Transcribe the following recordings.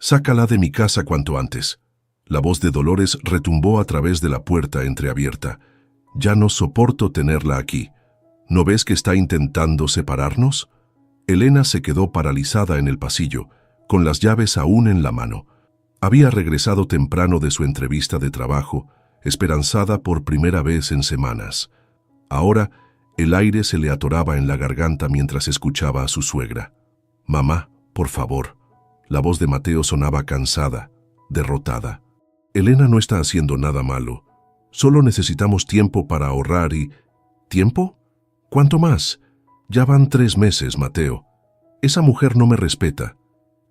Sácala de mi casa cuanto antes. La voz de Dolores retumbó a través de la puerta entreabierta. Ya no soporto tenerla aquí. ¿No ves que está intentando separarnos? Elena se quedó paralizada en el pasillo, con las llaves aún en la mano. Había regresado temprano de su entrevista de trabajo, esperanzada por primera vez en semanas. Ahora, el aire se le atoraba en la garganta mientras escuchaba a su suegra. «Mamá, por favor». La voz de Mateo sonaba cansada, derrotada. «Elena no está haciendo nada malo. Solo necesitamos tiempo para ahorrar y...» ¿Tiempo? ¿Cuánto más? Ya van 3 meses, Mateo. Esa mujer no me respeta.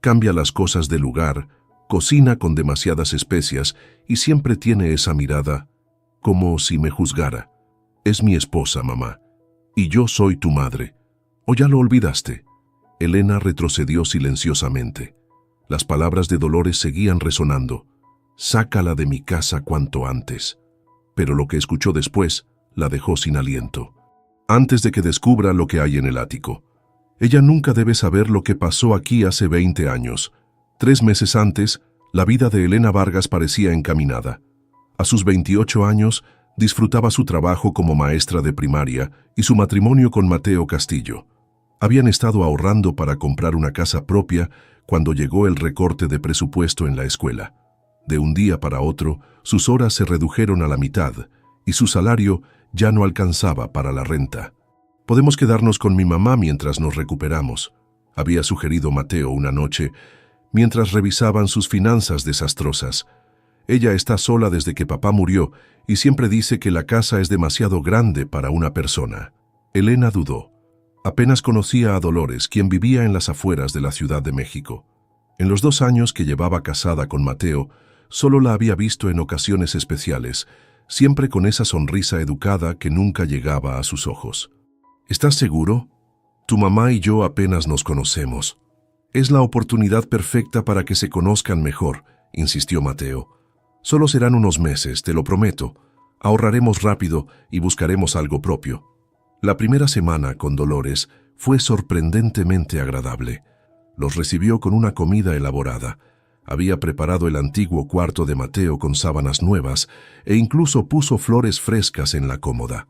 Cambia las cosas de lugar, cocina con demasiadas especias y siempre tiene esa mirada, como si me juzgara. Es mi esposa, mamá, y yo soy tu madre. ¿O ya lo olvidaste?» Elena retrocedió silenciosamente. Las palabras de Dolores seguían resonando. «Sácala de mi casa cuanto antes». Pero lo que escuchó después la dejó sin aliento. Antes de que descubra lo que hay en el ático. Ella nunca debe saber lo que pasó aquí hace 20 años. 3 meses antes, la vida de Elena Vargas parecía encaminada. A sus 28 años, disfrutaba su trabajo como maestra de primaria y su matrimonio con Mateo Castillo. Habían estado ahorrando para comprar una casa propia cuando llegó el recorte de presupuesto en la escuela. De un día para otro, sus horas se redujeron a la mitad y su salario ya no alcanzaba para la renta. «Podemos quedarnos con mi mamá mientras nos recuperamos», había sugerido Mateo una noche, mientras revisaban sus finanzas desastrosas. «Ella está sola desde que papá murió y siempre dice que la casa es demasiado grande para una persona». Elena dudó. Apenas conocía a Dolores, quien vivía en las afueras de la Ciudad de México. En los 2 años que llevaba casada con Mateo, solo la había visto en ocasiones especiales, siempre con esa sonrisa educada que nunca llegaba a sus ojos. «¿Estás seguro? Tu mamá y yo apenas nos conocemos. Es la oportunidad perfecta para que se conozcan mejor», insistió Mateo. «Solo serán unos meses, te lo prometo. Ahorraremos rápido y buscaremos algo propio». La primera semana con Dolores fue sorprendentemente agradable. Los recibió con una comida elaborada. Había preparado el antiguo cuarto de Mateo con sábanas nuevas e incluso puso flores frescas en la cómoda.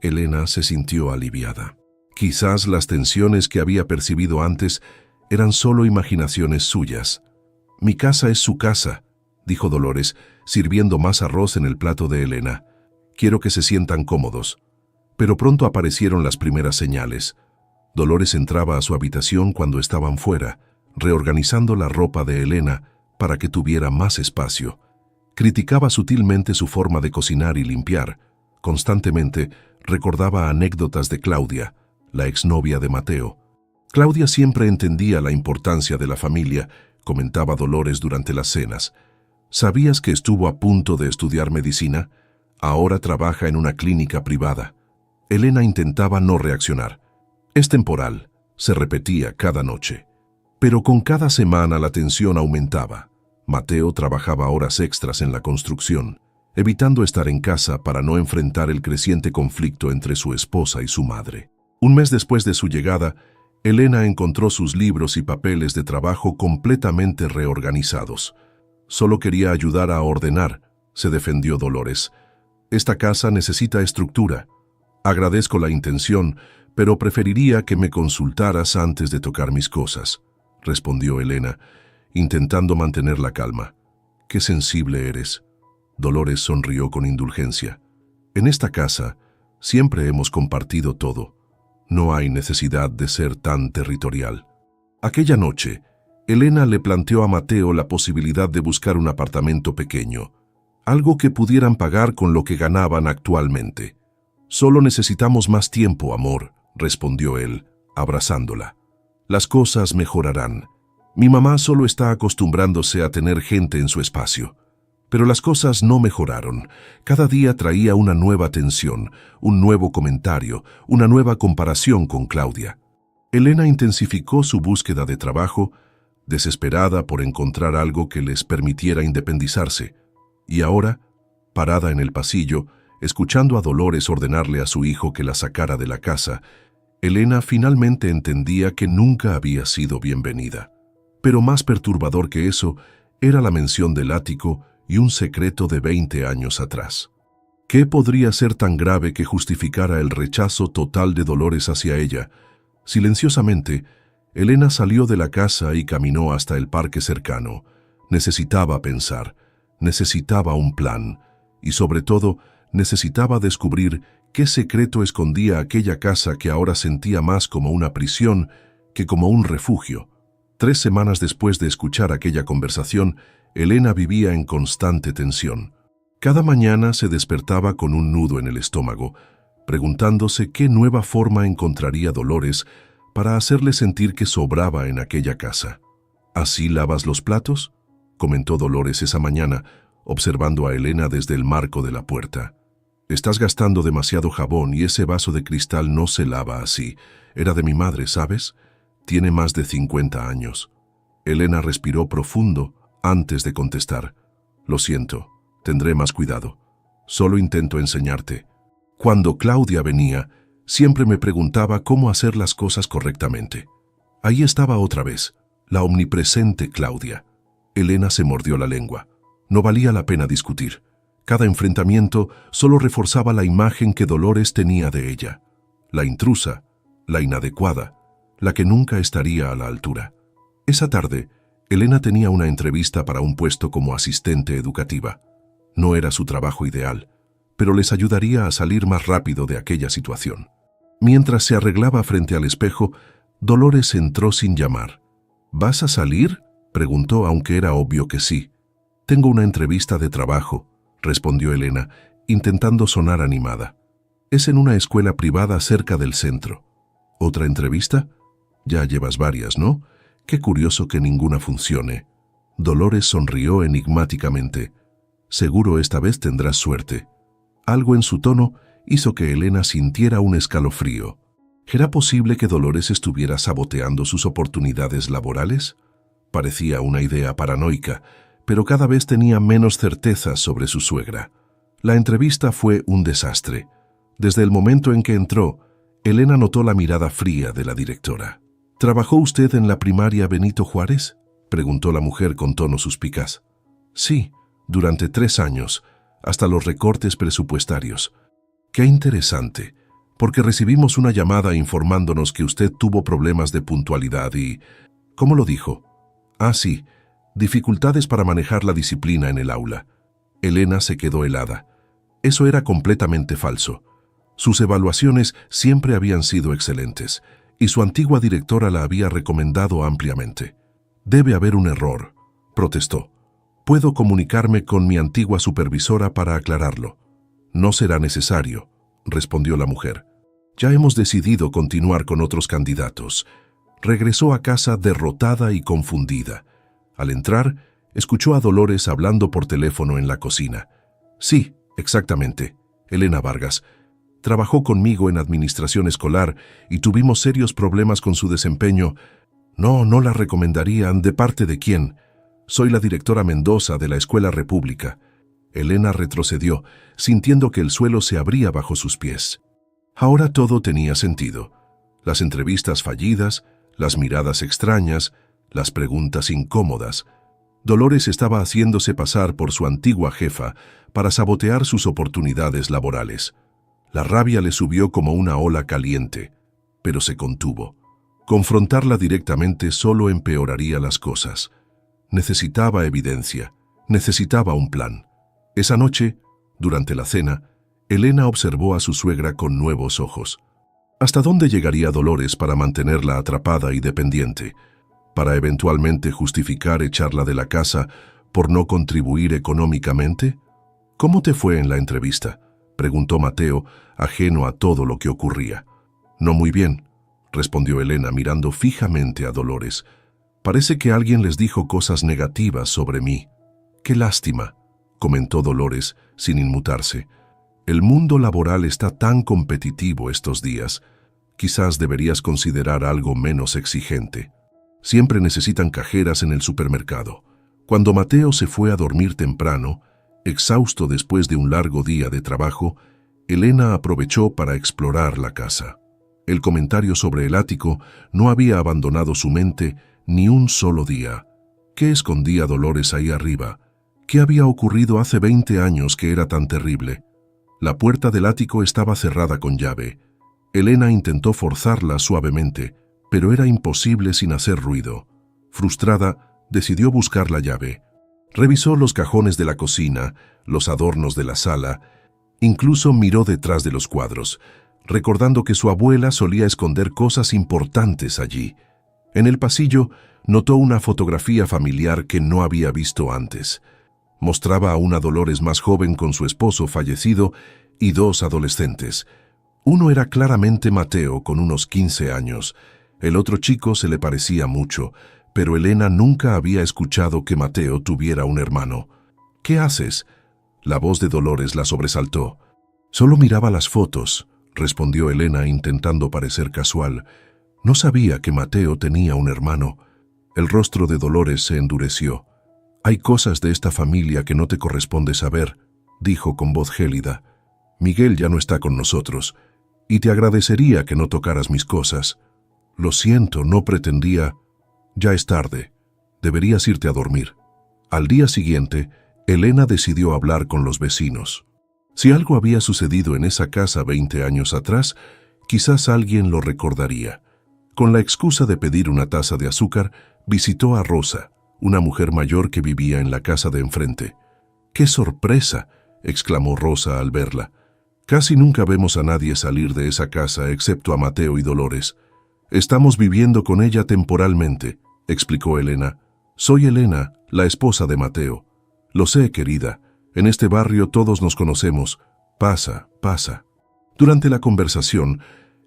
Elena se sintió aliviada. Quizás las tensiones que había percibido antes eran solo imaginaciones suyas. «Mi casa es su casa», dijo Dolores, sirviendo más arroz en el plato de Elena. «Quiero que se sientan cómodos». Pero pronto aparecieron las primeras señales. Dolores entraba a su habitación cuando estaban fuera, reorganizando la ropa de Elena para que tuviera más espacio. Criticaba sutilmente su forma de cocinar y limpiar. Constantemente recordaba anécdotas de Claudia, la exnovia de Mateo. «Claudia siempre entendía la importancia de la familia», comentaba Dolores durante las cenas. «¿Sabías que estuvo a punto de estudiar medicina? Ahora trabaja en una clínica privada». Elena intentaba no reaccionar. «Es temporal», se repetía cada noche. Pero con cada semana la tensión aumentaba. Mateo trabajaba horas extras en la construcción, evitando estar en casa para no enfrentar el creciente conflicto entre su esposa y su madre. Un mes después de su llegada, Elena encontró sus libros y papeles de trabajo completamente reorganizados. «Solo quería ayudar a ordenar», se defendió Dolores. «Esta casa necesita estructura. Agradezco la intención, pero preferiría que me consultaras antes de tocar mis cosas», respondió Elena, intentando mantener la calma. «Qué sensible eres». Dolores sonrió con indulgencia. «En esta casa siempre hemos compartido todo. No hay necesidad de ser tan territorial». Aquella noche, Elena le planteó a Mateo la posibilidad de buscar un apartamento pequeño, algo que pudieran pagar con lo que ganaban actualmente. «Solo necesitamos más tiempo, amor», respondió él, abrazándola. «Las cosas mejorarán. Mi mamá solo está acostumbrándose a tener gente en su espacio». Pero las cosas no mejoraron. Cada día traía una nueva tensión, un nuevo comentario, una nueva comparación con Claudia. Elena intensificó su búsqueda de trabajo, desesperada por encontrar algo que les permitiera independizarse. Y ahora, parada en el pasillo, escuchando a Dolores ordenarle a su hijo que la sacara de la casa, Elena finalmente entendía que nunca había sido bienvenida. Pero más perturbador que eso era la mención del ático y un secreto de 20 años atrás. ¿Qué podría ser tan grave que justificara el rechazo total de Dolores hacia ella? Silenciosamente, Elena salió de la casa y caminó hasta el parque cercano. Necesitaba pensar, necesitaba un plan y, sobre todo, necesitaba descubrir qué secreto escondía aquella casa que ahora sentía más como una prisión que como un refugio. 3 semanas después de escuchar aquella conversación, Elena vivía en constante tensión. Cada mañana se despertaba con un nudo en el estómago, preguntándose qué nueva forma encontraría Dolores para hacerle sentir que sobraba en aquella casa. ¿Así lavas los platos?, comentó Dolores esa mañana, observando a Elena desde el marco de la puerta. Estás gastando demasiado jabón y ese vaso de cristal no se lava así. Era de mi madre, ¿sabes? Tiene más de 50 años. Elena respiró profundo antes de contestar. Lo siento, tendré más cuidado. Solo intento enseñarte. Cuando Claudia venía, siempre me preguntaba cómo hacer las cosas correctamente. Ahí estaba otra vez, la omnipresente Claudia. Elena se mordió la lengua. No valía la pena discutir. Cada enfrentamiento solo reforzaba la imagen que Dolores tenía de ella. La intrusa, la inadecuada, la que nunca estaría a la altura. Esa tarde, Elena tenía una entrevista para un puesto como asistente educativa. No era su trabajo ideal, pero les ayudaría a salir más rápido de aquella situación. Mientras se arreglaba frente al espejo, Dolores entró sin llamar. ¿Vas a salir?, preguntó, aunque era obvio que sí. Tengo una entrevista de trabajo, respondió Elena, intentando sonar animada. Es en una escuela privada cerca del centro. ¿Otra entrevista? Ya llevas varias, ¿no? Qué curioso que ninguna funcione. Dolores sonrió enigmáticamente. Seguro esta vez tendrás suerte. Algo en su tono hizo que Elena sintiera un escalofrío. ¿Era posible que Dolores estuviera saboteando sus oportunidades laborales? Parecía una idea paranoica, pero cada vez tenía menos certezas sobre su suegra. La entrevista fue un desastre. Desde el momento en que entró, Elena notó la mirada fría de la directora. ¿Trabajó usted en la primaria Benito Juárez?, preguntó la mujer con tono suspicaz. Sí, durante 3 años, hasta los recortes presupuestarios. Qué interesante, porque recibimos una llamada informándonos que usted tuvo problemas de puntualidad y... ¿Cómo lo dijo? Ah, sí, dificultades para manejar la disciplina en el aula. Elena se quedó helada. Eso era completamente falso. Sus evaluaciones siempre habían sido excelentes, y su antigua directora la había recomendado ampliamente. Debe haber un error, protestó. Puedo comunicarme con mi antigua supervisora para aclararlo. No será necesario, respondió la mujer. Ya hemos decidido continuar con otros candidatos. Regresó a casa derrotada y confundida. Al entrar, escuchó a Dolores hablando por teléfono en la cocina. Sí, exactamente, Elena Vargas. Trabajó conmigo en administración escolar y tuvimos serios problemas con su desempeño. No la recomendarían. ¿De parte de quién? Soy la directora Mendoza de la Escuela República. Elena retrocedió, sintiendo que el suelo se abría bajo sus pies. Ahora todo tenía sentido. Las entrevistas fallidas, las miradas extrañas, las preguntas incómodas. Dolores estaba haciéndose pasar por su antigua jefa para sabotear sus oportunidades laborales. La rabia le subió como una ola caliente, pero se contuvo. Confrontarla directamente solo empeoraría las cosas. Necesitaba evidencia, necesitaba un plan. Esa noche, durante la cena, Elena observó a su suegra con nuevos ojos. ¿Hasta dónde llegaría Dolores para mantenerla atrapada y dependiente? ¿Para eventualmente justificar echarla de la casa por no contribuir económicamente? ¿Cómo te fue en la entrevista?, preguntó Mateo, ajeno a todo lo que ocurría. No muy bien, respondió Elena mirando fijamente a Dolores. Parece que alguien les dijo cosas negativas sobre mí. Qué lástima, comentó Dolores, sin inmutarse. El mundo laboral está tan competitivo estos días. Quizás deberías considerar algo menos exigente. Siempre necesitan cajeras en el supermercado. Cuando Mateo se fue a dormir temprano, exhausto después de un largo día de trabajo, Elena aprovechó para explorar la casa. El comentario sobre el ático no había abandonado su mente ni un solo día. ¿Qué escondía Dolores ahí arriba? ¿Qué había ocurrido hace 20 años que era tan terrible? La puerta del ático estaba cerrada con llave. Elena intentó forzarla suavemente, pero era imposible sin hacer ruido. Frustrada, decidió buscar la llave. Revisó los cajones de la cocina, los adornos de la sala, incluso miró detrás de los cuadros, recordando que su abuela solía esconder cosas importantes allí. En el pasillo, notó una fotografía familiar que no había visto antes. Mostraba a una Dolores más joven con su esposo fallecido y 2 adolescentes. Uno era claramente Mateo, con unos 15 años. El otro chico se le parecía mucho, pero Elena nunca había escuchado que Mateo tuviera un hermano. «¿Qué haces?», la voz de Dolores la sobresaltó. «Solo miraba las fotos», respondió Elena intentando parecer casual. No sabía que Mateo tenía un hermano. El rostro de Dolores se endureció. «Hay cosas de esta familia que no te corresponde saber», dijo con voz gélida. «Miguel ya no está con nosotros, y te agradecería que no tocaras mis cosas. Lo siento, no pretendía. Ya es tarde. Deberías irte a dormir». Al día siguiente, Elena decidió hablar con los vecinos. Si algo había sucedido en esa casa 20 años atrás, quizás alguien lo recordaría. Con la excusa de pedir una taza de azúcar, visitó a Rosa, una mujer mayor que vivía en la casa de enfrente. «¡Qué sorpresa!», exclamó Rosa al verla. «Casi nunca vemos a nadie salir de esa casa excepto a Mateo y Dolores. Estamos viviendo con ella temporalmente», explicó Elena. «Soy Elena, la esposa de Mateo. Lo sé, querida. En este barrio todos nos conocemos. Pasa, pasa». Durante la conversación,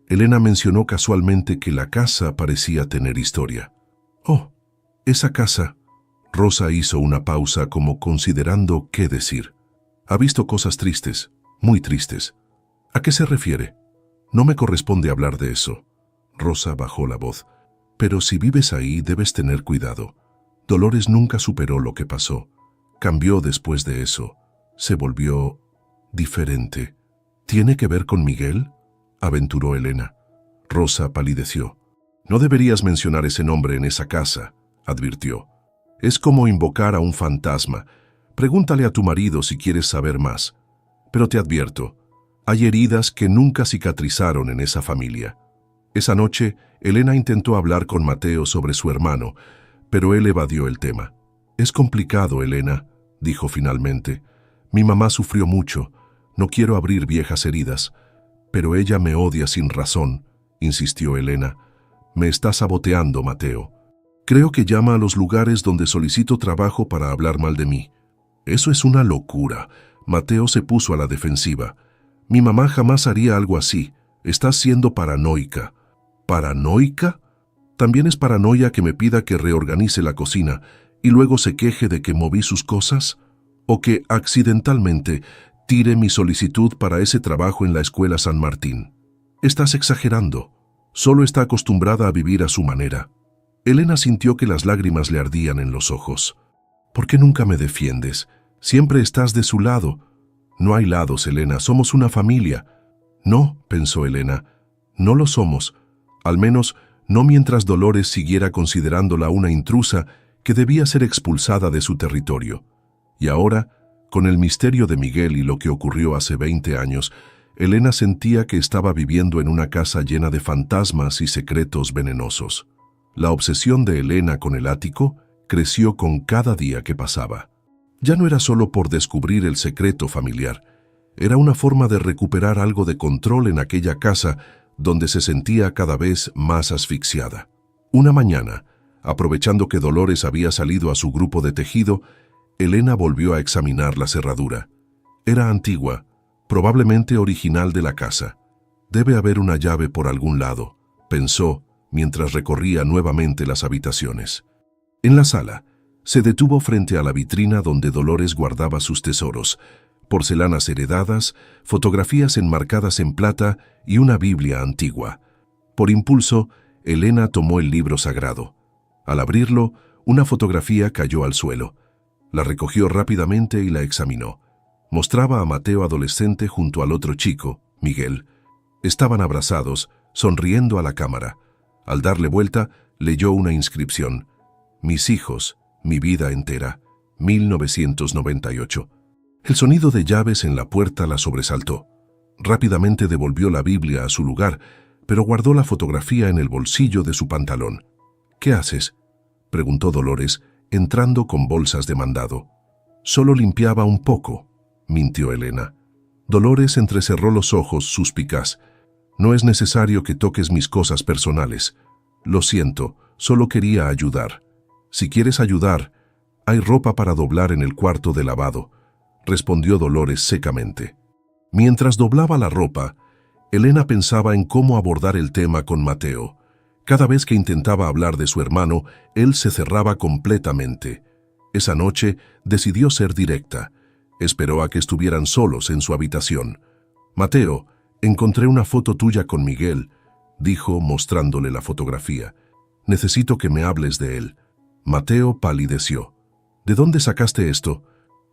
Elena mencionó casualmente que la casa parecía tener historia. «Oh, esa casa». Rosa hizo una pausa como considerando qué decir. «Ha visto cosas tristes, muy tristes». «¿A qué se refiere?». «No me corresponde hablar de eso». Rosa bajó la voz. «Pero si vives ahí debes tener cuidado. Dolores nunca superó lo que pasó. Cambió después de eso. Se volvió diferente». «¿Tiene que ver con Miguel?», aventuró Elena. Rosa palideció. «No deberías mencionar ese nombre en esa casa», advirtió. «Es como invocar a un fantasma. Pregúntale a tu marido si quieres saber más. Pero te advierto, hay heridas que nunca cicatrizaron en esa familia». Esa noche, Elena intentó hablar con Mateo sobre su hermano, pero él evadió el tema. «Es complicado, Elena», dijo finalmente. «Mi mamá sufrió mucho. No quiero abrir viejas heridas». «Pero ella me odia sin razón», insistió Elena. «Me está saboteando, Mateo. Creo que llama a los lugares donde solicito trabajo para hablar mal de mí». «Eso es una locura». Mateo se puso a la defensiva. «Mi mamá jamás haría algo así. Estás siendo paranoica». «¿Paranoica? ¿También es paranoia que me pida que reorganice la cocina y luego se queje de que moví sus cosas? ¿O que accidentalmente tire mi solicitud para ese trabajo en la escuela San Martín? Estás exagerando. Solo está acostumbrada a vivir a su manera». Elena sintió que las lágrimas le ardían en los ojos. «¿Por qué nunca me defiendes? Siempre estás de su lado». «No hay lados, Elena. Somos una familia». «No», pensó Elena, «no lo somos. Al menos no mientras Dolores siguiera considerándola una intrusa que debía ser expulsada de su territorio». Y ahora, con el misterio de Miguel y lo que ocurrió hace 20 años, Elena sentía que estaba viviendo en una casa llena de fantasmas y secretos venenosos. La obsesión de Elena con el ático creció con cada día que pasaba. Ya no era solo por descubrir el secreto familiar, era una forma de recuperar algo de control en aquella casa donde se sentía cada vez más asfixiada. Una mañana, aprovechando que Dolores había salido a su grupo de tejido, Elena volvió a examinar la cerradura. Era antigua, probablemente original de la casa. «Debe haber una llave por algún lado», pensó mientras recorría nuevamente las habitaciones. En la sala, se detuvo frente a la vitrina donde Dolores guardaba sus tesoros: porcelanas heredadas, fotografías enmarcadas en plata y una Biblia antigua. Por impulso, Elena tomó el libro sagrado. Al abrirlo, una fotografía cayó al suelo. La recogió rápidamente y la examinó. Mostraba a Mateo adolescente junto al otro chico, Miguel. Estaban abrazados, sonriendo a la cámara. Al darle vuelta, Leyó una inscripción: Mis hijos, mi vida entera, 1998. El sonido de llaves en la puerta la sobresaltó. Rápidamente devolvió la Biblia a su lugar, pero guardó la fotografía en el bolsillo de su pantalón. «¿Qué haces?», preguntó Dolores, entrando con bolsas de mandado. «Solo limpiaba un poco», mintió Elena. Dolores entrecerró los ojos, suspicaz. «No es necesario que toques mis cosas personales. Lo siento, solo quería ayudar. Si quieres ayudar, hay ropa para doblar en el cuarto de lavado», respondió Dolores secamente. Mientras doblaba la ropa, Elena pensaba en cómo abordar el tema con Mateo. Cada vez que intentaba hablar de su hermano, él se cerraba completamente. Esa noche decidió ser directa. Esperó a que estuvieran solos en su habitación. «Mateo, encontré una foto tuya con Miguel», dijo mostrándole la fotografía. «Necesito que me hables de él». Mateo palideció. «¿De dónde sacaste esto?»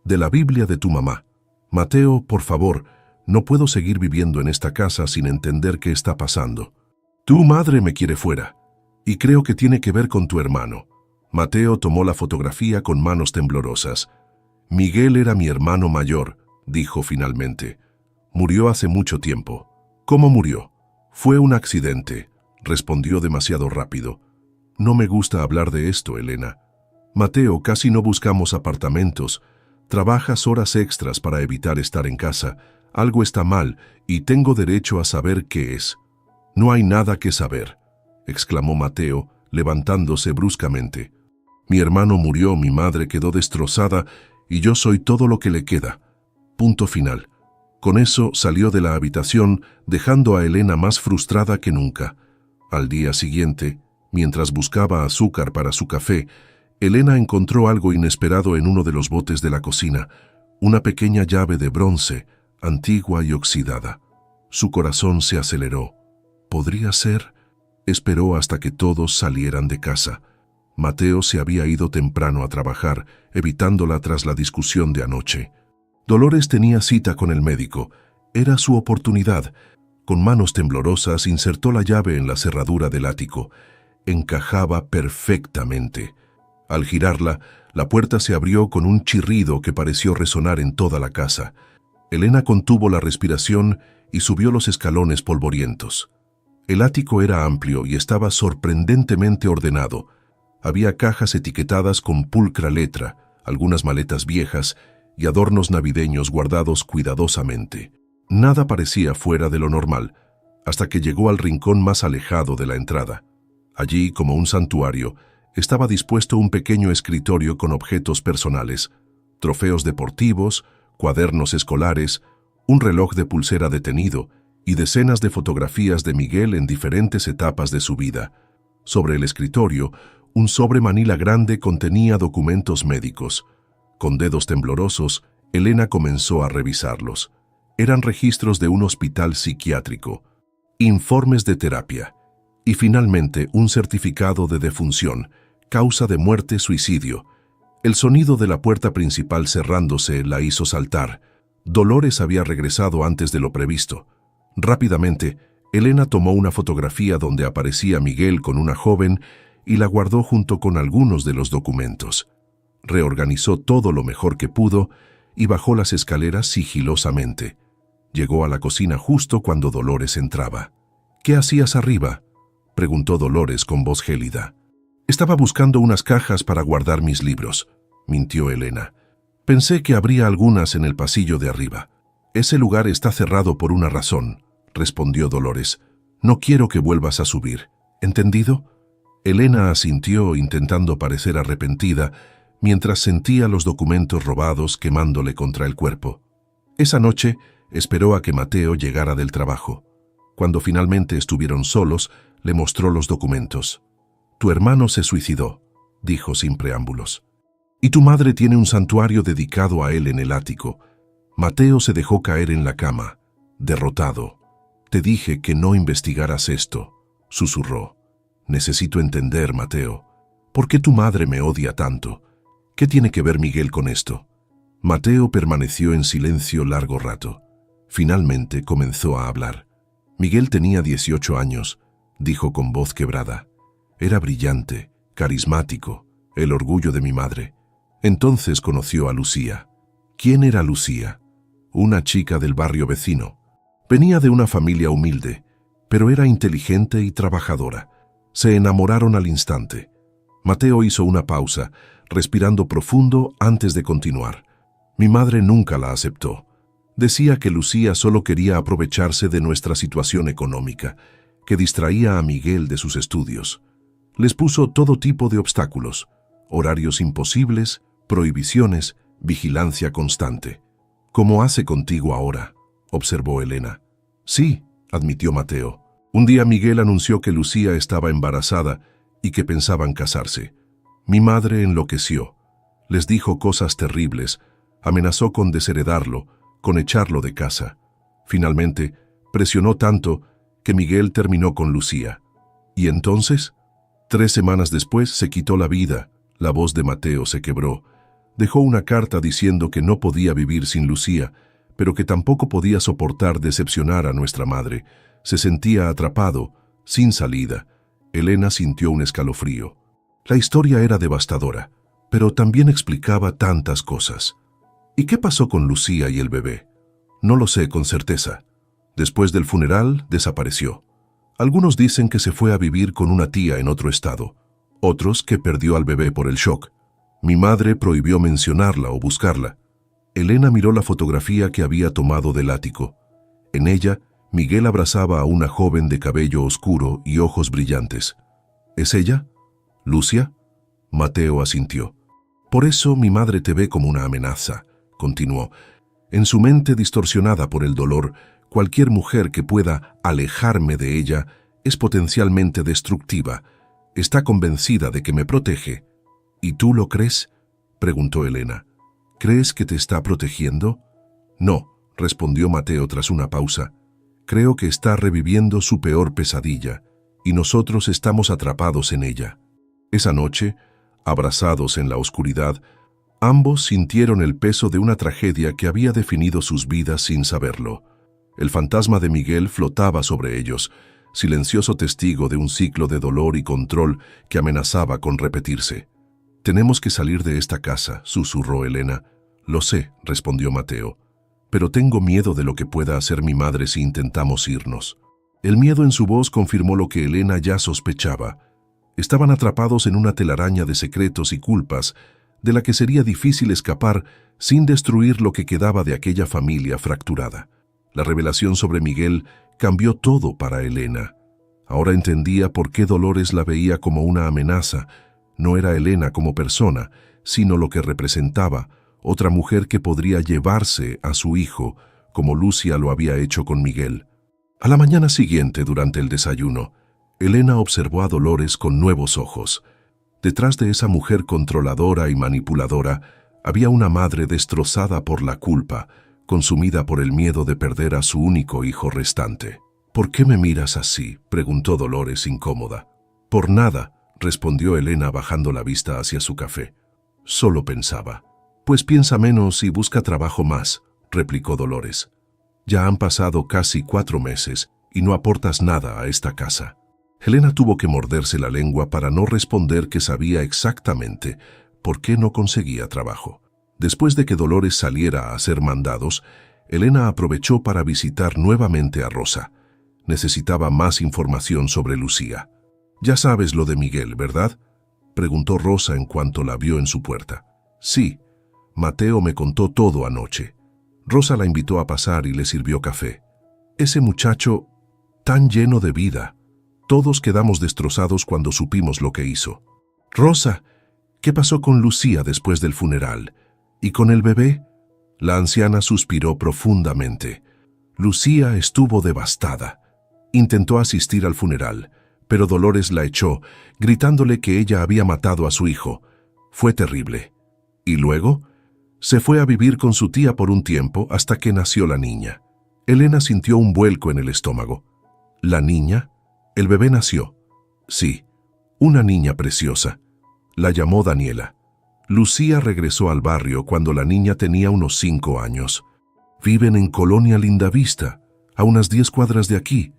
«De la Biblia de tu mamá». «Mateo, por favor, no puedo seguir viviendo en esta casa sin entender qué está pasando. Tu madre me quiere fuera, y creo que tiene que ver con tu hermano». Mateo tomó la fotografía con manos temblorosas. «Miguel era mi hermano mayor», dijo finalmente. «Murió hace mucho tiempo». «¿Cómo murió?» «Fue un accidente», respondió demasiado rápido. «No me gusta hablar de esto, Elena. Mateo, casi no buscamos apartamentos. Trabajas horas extras para evitar estar en casa. Algo está mal y tengo derecho a saber qué es». «No hay nada que saber», exclamó Mateo, levantándose bruscamente. «Mi hermano murió, mi madre quedó destrozada y yo soy todo lo que le queda. Punto final». Con eso salió de la habitación, dejando a Elena más frustrada que nunca. Al día siguiente, mientras buscaba azúcar para su café, Elena encontró algo inesperado en uno de los botes de la cocina, una pequeña llave de bronce, antigua y oxidada. Su corazón se aceleró. ¿Podría ser? Esperó hasta que todos salieran de casa. Mateo se había ido temprano a trabajar, evitándola tras la discusión de anoche. Dolores tenía cita con el médico. Era su oportunidad. Con manos temblorosas insertó la llave en la cerradura del ático. Encajaba perfectamente. Al girarla, la puerta se abrió con un chirrido que pareció resonar en toda la casa. Elena contuvo la respiración y subió los escalones polvorientos. El ático era amplio y estaba sorprendentemente ordenado. Había cajas etiquetadas con pulcra letra, algunas maletas viejas y adornos navideños guardados cuidadosamente. Nada parecía fuera de lo normal, hasta que llegó al rincón más alejado de la entrada. Allí, como un santuario, estaba dispuesto un pequeño escritorio con objetos personales, trofeos deportivos, cuadernos escolares, un reloj de pulsera detenido y decenas de fotografías de Miguel en diferentes etapas de su vida. Sobre el escritorio, un sobre manila grande contenía documentos médicos. Con dedos temblorosos, Elena comenzó a revisarlos. Eran registros de un hospital psiquiátrico, informes de terapia y finalmente un certificado de defunción, causa de muerte, suicidio. El sonido de la puerta principal cerrándose la hizo saltar. Dolores había regresado antes de lo previsto. Rápidamente, Elena tomó una fotografía donde aparecía Miguel con una joven y la guardó junto con algunos de los documentos. Reorganizó todo lo mejor que pudo y bajó las escaleras sigilosamente. Llegó a la cocina justo cuando Dolores entraba. «¿Qué hacías arriba?», preguntó Dolores con voz gélida. «Estaba buscando unas cajas para guardar mis libros», mintió Elena. «Pensé que habría algunas en el pasillo de arriba». «Ese lugar está cerrado por una razón», respondió Dolores. «No quiero que vuelvas a subir. ¿Entendido?». Elena asintió intentando parecer arrepentida, mientras sentía los documentos robados quemándole contra el cuerpo. Esa noche esperó a que Mateo llegara del trabajo. Cuando finalmente estuvieron solos, le mostró los documentos. «Tu hermano se suicidó», dijo sin preámbulos. «Y tu madre tiene un santuario dedicado a él en el ático». Mateo se dejó caer en la cama, derrotado. «Te dije que no investigaras esto», susurró. «Necesito entender, Mateo. ¿Por qué tu madre me odia tanto? ¿Qué tiene que ver Miguel con esto?». Mateo permaneció en silencio largo rato. Finalmente comenzó a hablar. «Miguel tenía 18 años», dijo con voz quebrada. Era brillante, carismático, el orgullo de mi madre. Entonces conoció a Lucía. ¿Quién era Lucía? Una chica del barrio vecino. Venía de una familia humilde, pero era inteligente y trabajadora. Se enamoraron al instante. Mateo hizo una pausa, respirando profundo antes de continuar. Mi madre nunca la aceptó. Decía que Lucía solo quería aprovecharse de nuestra situación económica, que distraía a Miguel de sus estudios. Les puso todo tipo de obstáculos, horarios imposibles, prohibiciones, vigilancia constante. «¿Cómo hace contigo ahora?», observó Elena. «Sí», admitió Mateo. Un día Miguel anunció que Lucía estaba embarazada y que pensaban casarse. Mi madre enloqueció. Les dijo cosas terribles, amenazó con desheredarlo, con echarlo de casa. Finalmente, presionó tanto que Miguel terminó con Lucía. ¿Y entonces? 3 semanas después se quitó la vida. La voz de Mateo se quebró. Dejó una carta diciendo que no podía vivir sin Lucía, pero que tampoco podía soportar decepcionar a nuestra madre. Se sentía atrapado, sin salida. Elena sintió un escalofrío. La historia era devastadora, pero también explicaba tantas cosas. ¿Y qué pasó con Lucía y el bebé? No lo sé con certeza. Después del funeral, desapareció. Algunos dicen que se fue a vivir con una tía en otro estado, otros que perdió al bebé por el shock. Mi madre prohibió mencionarla o buscarla. Elena miró la fotografía que había tomado del ático. En ella, Miguel abrazaba a una joven de cabello oscuro y ojos brillantes. ¿Es ella? ¿Lucia? Mateo asintió. Por eso mi madre te ve como una amenaza, continuó. En su mente distorsionada por el dolor, cualquier mujer que pueda alejarme de ella es potencialmente destructiva. Está convencida de que me protege. ¿Y tú lo crees?, preguntó Elena. ¿Crees que te está protegiendo? No, respondió Mateo tras una pausa. Creo que está reviviendo su peor pesadilla, y nosotros estamos atrapados en ella. Esa noche, abrazados en la oscuridad, ambos sintieron el peso de una tragedia que había definido sus vidas sin saberlo. El fantasma de Miguel flotaba sobre ellos, silencioso testigo de un ciclo de dolor y control que amenazaba con repetirse. «Tenemos que salir de esta casa», susurró Elena. «Lo sé», respondió Mateo, «pero tengo miedo de lo que pueda hacer mi madre si intentamos irnos». El miedo en su voz confirmó lo que Elena ya sospechaba. Estaban atrapados en una telaraña de secretos y culpas, de la que sería difícil escapar sin destruir lo que quedaba de aquella familia fracturada. La revelación sobre Miguel cambió todo para Elena. Ahora entendía por qué Dolores la veía como una amenaza. No era Elena como persona, sino lo que representaba, otra mujer que podría llevarse a su hijo, como Lucia lo había hecho con Miguel. A la mañana siguiente, durante el desayuno, Elena observó a Dolores con nuevos ojos. Detrás de esa mujer controladora y manipuladora había una madre destrozada por la culpa, consumida por el miedo de perder a su único hijo restante. «¿Por qué me miras así?», preguntó Dolores incómoda. «Por nada», respondió Elena bajando la vista hacia su café. «Solo pensaba». «Pues piensa menos y busca trabajo más», replicó Dolores. «Ya han pasado casi 4 meses y no aportas nada a esta casa». Elena tuvo que morderse la lengua para no responder que sabía exactamente por qué no conseguía trabajo. Después de que Dolores saliera a hacer mandados, Elena aprovechó para visitar nuevamente a Rosa. Necesitaba más información sobre Lucía. «Ya sabes lo de Miguel, ¿verdad?», preguntó Rosa en cuanto la vio en su puerta. «Sí, Mateo me contó todo anoche». Rosa la invitó a pasar y le sirvió café. «Ese muchacho, tan lleno de vida. Todos quedamos destrozados cuando supimos lo que hizo». «Rosa, ¿qué pasó con Lucía después del funeral? ¿Y con el bebé?». La anciana suspiró profundamente. «Lucía estuvo devastada. Intentó asistir al funeral, pero Dolores la echó, gritándole que ella había matado a su hijo. Fue terrible. Y luego se fue a vivir con su tía por un tiempo hasta que nació la niña». Elena sintió un vuelco en el estómago. «¿La niña? El bebé nació». «Sí, una niña preciosa. La llamó Daniela. Lucía regresó al barrio cuando la niña tenía unos 5 años. Viven en Colonia Lindavista, a unas 10 cuadras de aquí.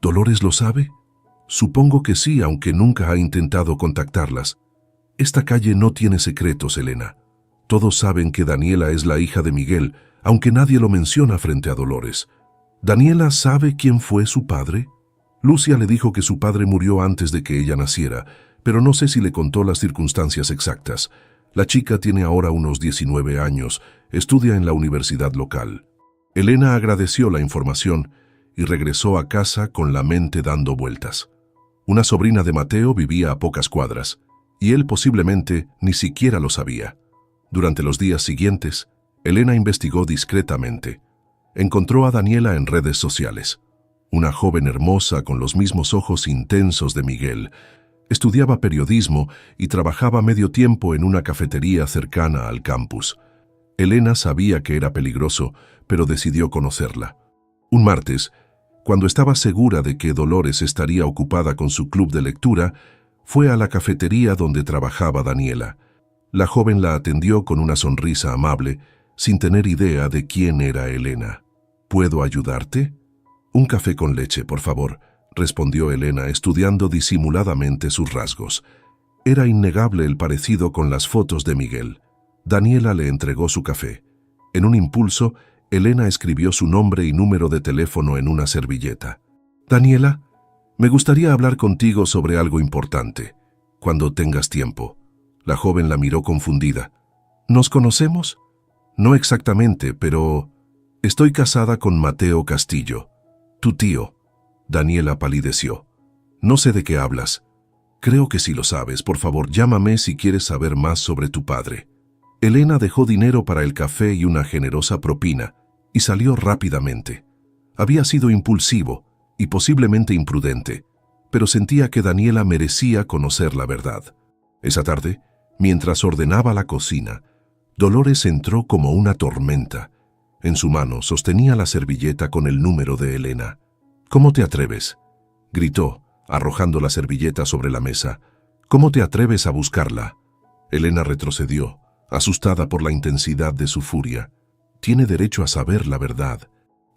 ¿Dolores lo sabe?». Supongo que sí, aunque nunca ha intentado contactarlas. Esta calle no tiene secretos, Elena. Todos saben que Daniela es la hija de Miguel, aunque nadie lo menciona frente a Dolores. ¿Daniela sabe quién fue su padre? Lucia le dijo que su padre murió antes de que ella naciera, pero no sé si le contó las circunstancias exactas. La chica tiene ahora unos 19 años, estudia en la universidad local. Elena agradeció la información y regresó a casa con la mente dando vueltas. Una sobrina de Mateo vivía a pocas cuadras, y él posiblemente ni siquiera lo sabía. Durante los días siguientes, Elena investigó discretamente. Encontró a Daniela en redes sociales. Una joven hermosa con los mismos ojos intensos de Miguel. Estudiaba periodismo y trabajaba medio tiempo en una cafetería cercana al campus. Elena sabía que era peligroso, pero decidió conocerla. Un martes, cuando estaba segura de que Dolores estaría ocupada con su club de lectura, fue a la cafetería donde trabajaba Daniela. La joven la atendió con una sonrisa amable, sin tener idea de quién era Elena. ¿Puedo ayudarte? Un café con leche, por favor, respondió Elena, estudiando disimuladamente sus rasgos. Era innegable el parecido con las fotos de Miguel. Daniela le entregó su café. En un impulso, Elena escribió su nombre y número de teléfono en una servilleta. Daniela, me gustaría hablar contigo sobre algo importante, cuando tengas tiempo. La joven la miró confundida. ¿Nos conocemos? No exactamente, pero estoy casada con Mateo Castillo, tu tío. Daniela palideció. No sé de qué hablas. Creo que sí lo sabes. Por favor, llámame si quieres saber más sobre tu padre. Elena dejó dinero para el café y una generosa propina, y salió rápidamente. Había sido impulsivo y posiblemente imprudente, pero sentía que Daniela merecía conocer la verdad. Esa tarde, mientras ordenaba la cocina, Dolores entró como una tormenta. En su mano sostenía la servilleta con el número de Elena. «¿Cómo te atreves?», gritó, arrojando la servilleta sobre la mesa. «¿Cómo te atreves a buscarla?». Elena retrocedió, asustada por la intensidad de su furia. «Tiene derecho a saber la verdad.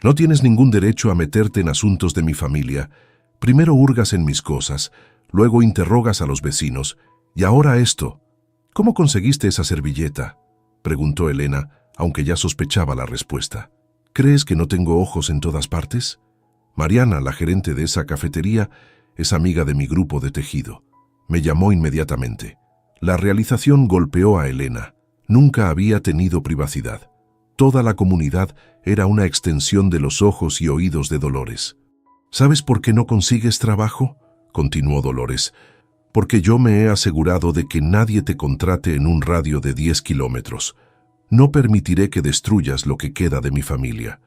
No tienes ningún derecho a meterte en asuntos de mi familia. Primero hurgas en mis cosas, luego interrogas a los vecinos, y ahora esto. ¿Cómo conseguiste esa servilleta?», preguntó Elena, aunque ya sospechaba la respuesta. «¿Crees que no tengo ojos en todas partes? Mariana, la gerente de esa cafetería, es amiga de mi grupo de tejido. Me llamó inmediatamente». La realización golpeó a Elena. Nunca había tenido privacidad. Toda la comunidad era una extensión de los ojos y oídos de Dolores. «¿Sabes por qué no consigues trabajo?», continuó Dolores. «Porque yo me he asegurado de que nadie te contrate en un radio de 10 kilómetros. No permitiré que destruyas lo que queda de mi familia».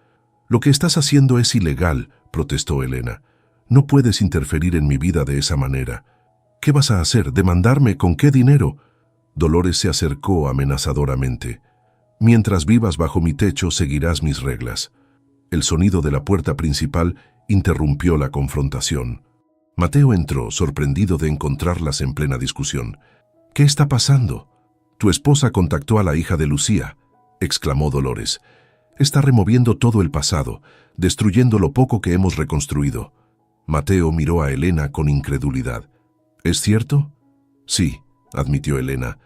«Lo que estás haciendo es ilegal», protestó Elena. «No puedes interferir en mi vida de esa manera». «¿Qué vas a hacer? ¿Demandarme? ¿Con qué dinero?». Dolores se acercó amenazadoramente. «Mientras vivas bajo mi techo, seguirás mis reglas». El sonido de la puerta principal interrumpió la confrontación. Mateo entró, sorprendido de encontrarlas en plena discusión. «¿Qué está pasando?». «Tu esposa contactó a la hija de Lucía», exclamó Dolores. «Está removiendo todo el pasado, destruyendo lo poco que hemos reconstruido». Mateo miró a Elena con incredulidad. «¿Es cierto?». «Sí», admitió Elena.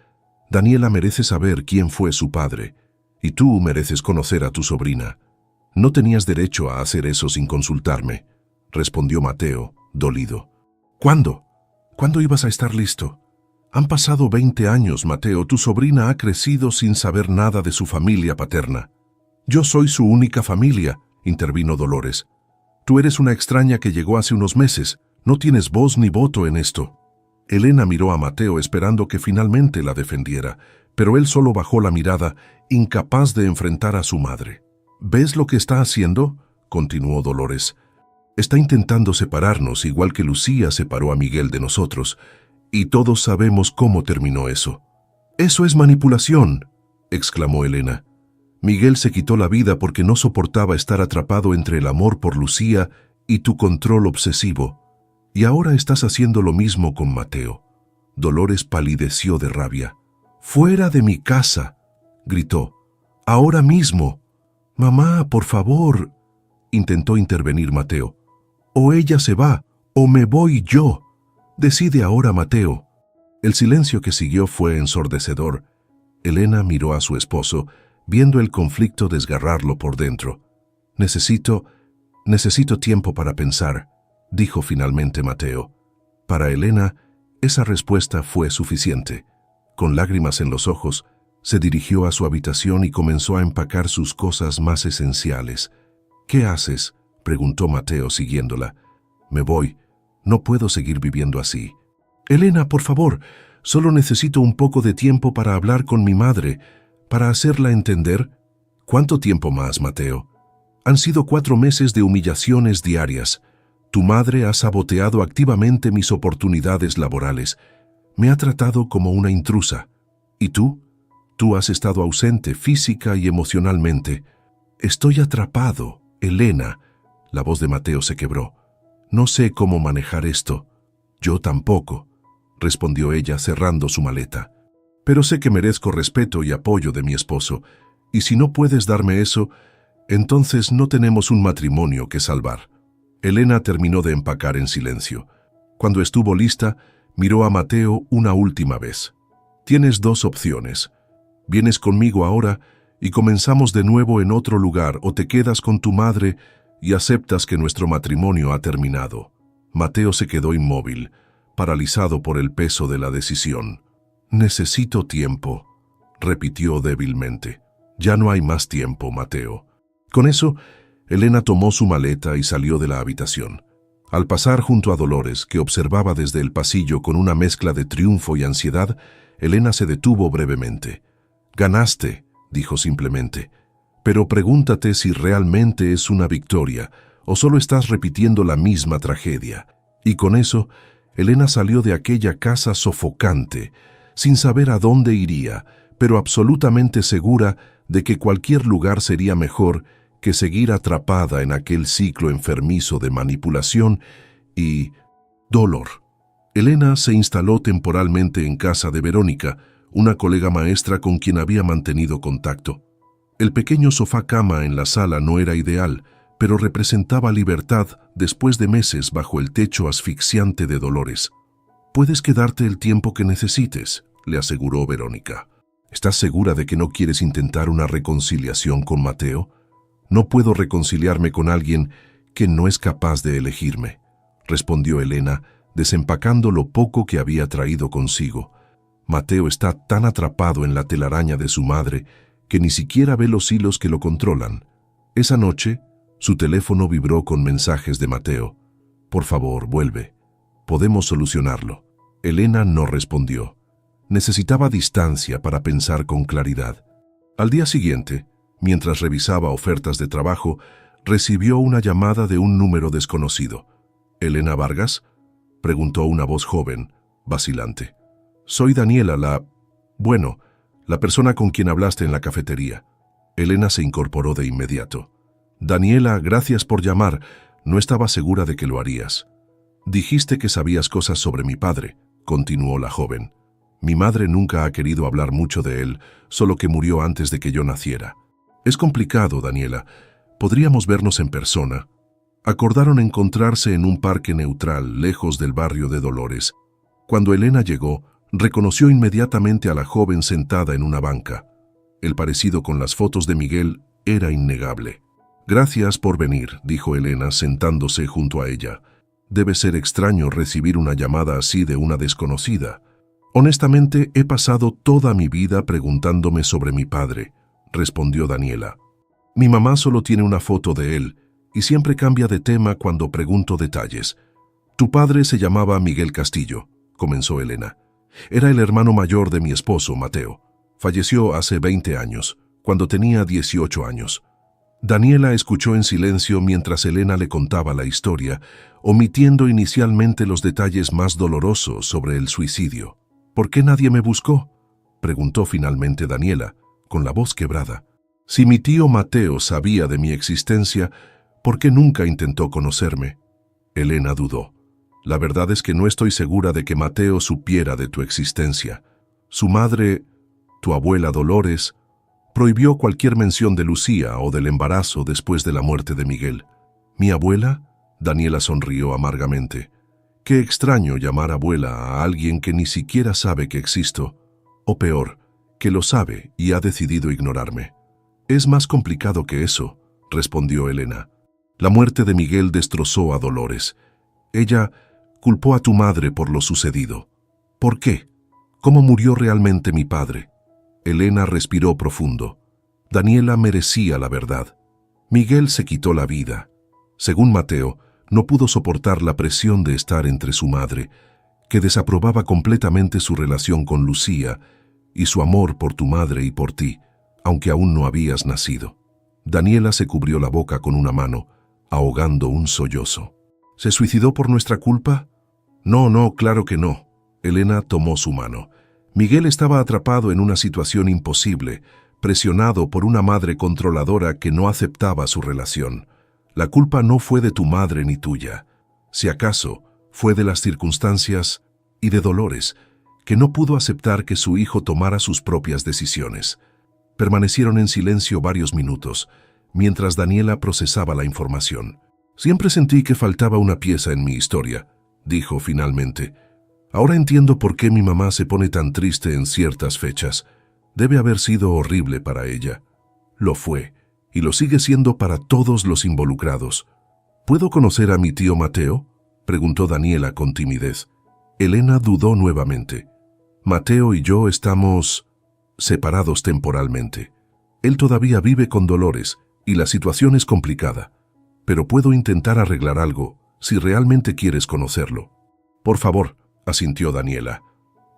«Daniela merece saber quién fue su padre, y tú mereces conocer a tu sobrina». «No tenías derecho a hacer eso sin consultarme», respondió Mateo, dolido. «¿Cuándo? ¿Cuándo ibas a estar listo? Han pasado 20 años, Mateo. Tu sobrina ha crecido sin saber nada de su familia paterna». «Yo soy su única familia», intervino Dolores. «Tú eres una extraña que llegó hace unos meses. No tienes voz ni voto en esto». Elena miró a Mateo esperando que finalmente la defendiera, pero él solo bajó la mirada, incapaz de enfrentar a su madre. «¿Ves lo que está haciendo?», continuó Dolores. «Está intentando separarnos, igual que Lucía separó a Miguel de nosotros, y todos sabemos cómo terminó eso». «Eso es manipulación», exclamó Elena. «Miguel se quitó la vida porque no soportaba estar atrapado entre el amor por Lucía y tu control obsesivo. Y ahora estás haciendo lo mismo con Mateo». Dolores palideció de rabia. «¡Fuera de mi casa!», gritó. «Ahora mismo». «Mamá, por favor», intentó intervenir Mateo. «O ella se va, ¿O me voy yo? Decide ahora, Mateo. El silencio que siguió fue ensordecedor. Elena miró a su esposo, viendo el conflicto desgarrarlo por dentro. Necesito tiempo para pensar, dijo finalmente Mateo. Para Elena, esa respuesta fue suficiente. Con lágrimas en los ojos, se dirigió a su habitación y comenzó a empacar sus cosas más esenciales. ¿Qué haces?, preguntó Mateo siguiéndola. Me voy. No puedo seguir viviendo así. Elena, por favor, solo necesito un poco de tiempo para hablar con mi madre, para hacerla entender. ¿Cuánto tiempo más, Mateo? Han sido 4 meses de humillaciones diarias. Tu madre ha saboteado activamente mis oportunidades laborales. Me ha tratado como una intrusa. ¿Y tú? Tú has estado ausente física y emocionalmente. Estoy atrapado, Elena. La voz de Mateo se quebró. No sé cómo manejar esto. Yo tampoco, respondió ella cerrando su maleta. Pero sé que merezco respeto y apoyo de mi esposo, y si no puedes darme eso, entonces no tenemos un matrimonio que salvar. Elena terminó de empacar en silencio. Cuando estuvo lista, miró a Mateo una última vez. Tienes 2 opciones. Vienes conmigo ahora y comenzamos de nuevo en otro lugar, o te quedas con tu madre y aceptas que nuestro matrimonio ha terminado. Mateo se quedó inmóvil, paralizado por el peso de la decisión. Necesito tiempo, repitió débilmente. Ya no hay más tiempo, Mateo. Con eso, Elena tomó su maleta y salió de la habitación. Al pasar junto a Dolores, que observaba desde el pasillo con una mezcla de triunfo y ansiedad, Elena se detuvo brevemente. Ganaste, dijo simplemente, pero pregúntate si realmente es una victoria o solo estás repitiendo la misma tragedia. Y con eso, Elena salió de aquella casa sofocante, sin saber a dónde iría, pero absolutamente segura de que cualquier lugar sería mejor que seguir atrapada en aquel ciclo enfermizo de manipulación y dolor. Elena se instaló temporalmente en casa de Verónica, una colega maestra con quien había mantenido contacto. El pequeño sofá-cama en la sala no era ideal, pero representaba libertad después de meses bajo el techo asfixiante de Dolores. «Puedes quedarte el tiempo que necesites», le aseguró Verónica. «¿Estás segura de que no quieres intentar una reconciliación con Mateo?» «No puedo reconciliarme con alguien que no es capaz de elegirme», respondió Elena, desempacando lo poco que había traído consigo. «Mateo está tan atrapado en la telaraña de su madre que ni siquiera ve los hilos que lo controlan». Esa noche, su teléfono vibró con mensajes de Mateo. «Por favor, vuelve. Podemos solucionarlo». Elena no respondió. Necesitaba distancia para pensar con claridad. Al día siguiente, mientras revisaba ofertas de trabajo, recibió una llamada de un número desconocido. «¿Elena Vargas?», preguntó una voz joven, vacilante. «Soy Daniela, la persona con quien hablaste en la cafetería». Elena se incorporó de inmediato. «Daniela, gracias por llamar. No estaba segura de que lo harías». «Dijiste que sabías cosas sobre mi padre», continuó la joven. «Mi madre nunca ha querido hablar mucho de él, solo que murió antes de que yo naciera. Es complicado, Daniela. Podríamos vernos en persona». Acordaron encontrarse en un parque neutral, lejos del barrio de Dolores. Cuando Elena llegó, reconoció inmediatamente a la joven sentada en una banca. El parecido con las fotos de Miguel era innegable. «Gracias por venir», dijo Elena, sentándose junto a ella. «Debe ser extraño recibir una llamada así de una desconocida». «Honestamente, he pasado toda mi vida preguntándome sobre mi padre», respondió Daniela. «Mi mamá solo tiene una foto de él y siempre cambia de tema cuando pregunto detalles. Tu padre se llamaba Miguel Castillo», comenzó Elena. «Era el hermano mayor de mi esposo, Mateo. Falleció hace 20 años, cuando tenía 18 años». Daniela escuchó en silencio mientras Elena le contaba la historia, omitiendo inicialmente los detalles más dolorosos sobre el suicidio. «¿Por qué nadie me buscó?», preguntó finalmente Daniela, con la voz quebrada. «Si mi tío Mateo sabía de mi existencia, ¿por qué nunca intentó conocerme?». Elena dudó. «La verdad es que no estoy segura de que Mateo supiera de tu existencia. Su madre, tu abuela Dolores, prohibió cualquier mención de Lucía o del embarazo después de la muerte de Miguel». «¿Mi abuela?», Daniela sonrió amargamente. Qué extraño llamar abuela a alguien que ni siquiera sabe que existo, o peor, que lo sabe y ha decidido ignorarme. Es más complicado que eso, respondió Elena. La muerte de Miguel destrozó a Dolores. Ella culpó a tu madre por lo sucedido. ¿Por qué? ¿Cómo murió realmente mi padre? Elena respiró profundo. Daniela merecía la verdad. Miguel se quitó la vida. Según Mateo, no pudo soportar la presión de estar entre su madre, que desaprobaba completamente su relación con Lucía y su amor por tu madre y por ti, aunque aún no habías nacido. Daniela se cubrió la boca con una mano, ahogando un sollozo. ¿Se suicidó por nuestra culpa? No, claro que no. Elena tomó su mano. Miguel estaba atrapado en una situación imposible, presionado por una madre controladora que no aceptaba su relación. La culpa no fue de tu madre ni tuya. Si acaso, fue de las circunstancias y de Dolores, que no pudo aceptar que su hijo tomara sus propias decisiones. Permanecieron en silencio varios minutos, mientras Daniela procesaba la información. Siempre sentí que faltaba una pieza en mi historia, dijo finalmente. Ahora entiendo por qué mi mamá se pone tan triste en ciertas fechas. Debe haber sido horrible para ella. Lo fue, y lo sigue siendo para todos los involucrados. ¿Puedo conocer a mi tío Mateo?, preguntó Daniela con timidez. Elena dudó nuevamente. Mateo y yo estamos separados temporalmente. Él todavía vive con Dolores, y la situación es complicada. Pero puedo intentar arreglar algo, si realmente quieres conocerlo. Por favor, asintió Daniela.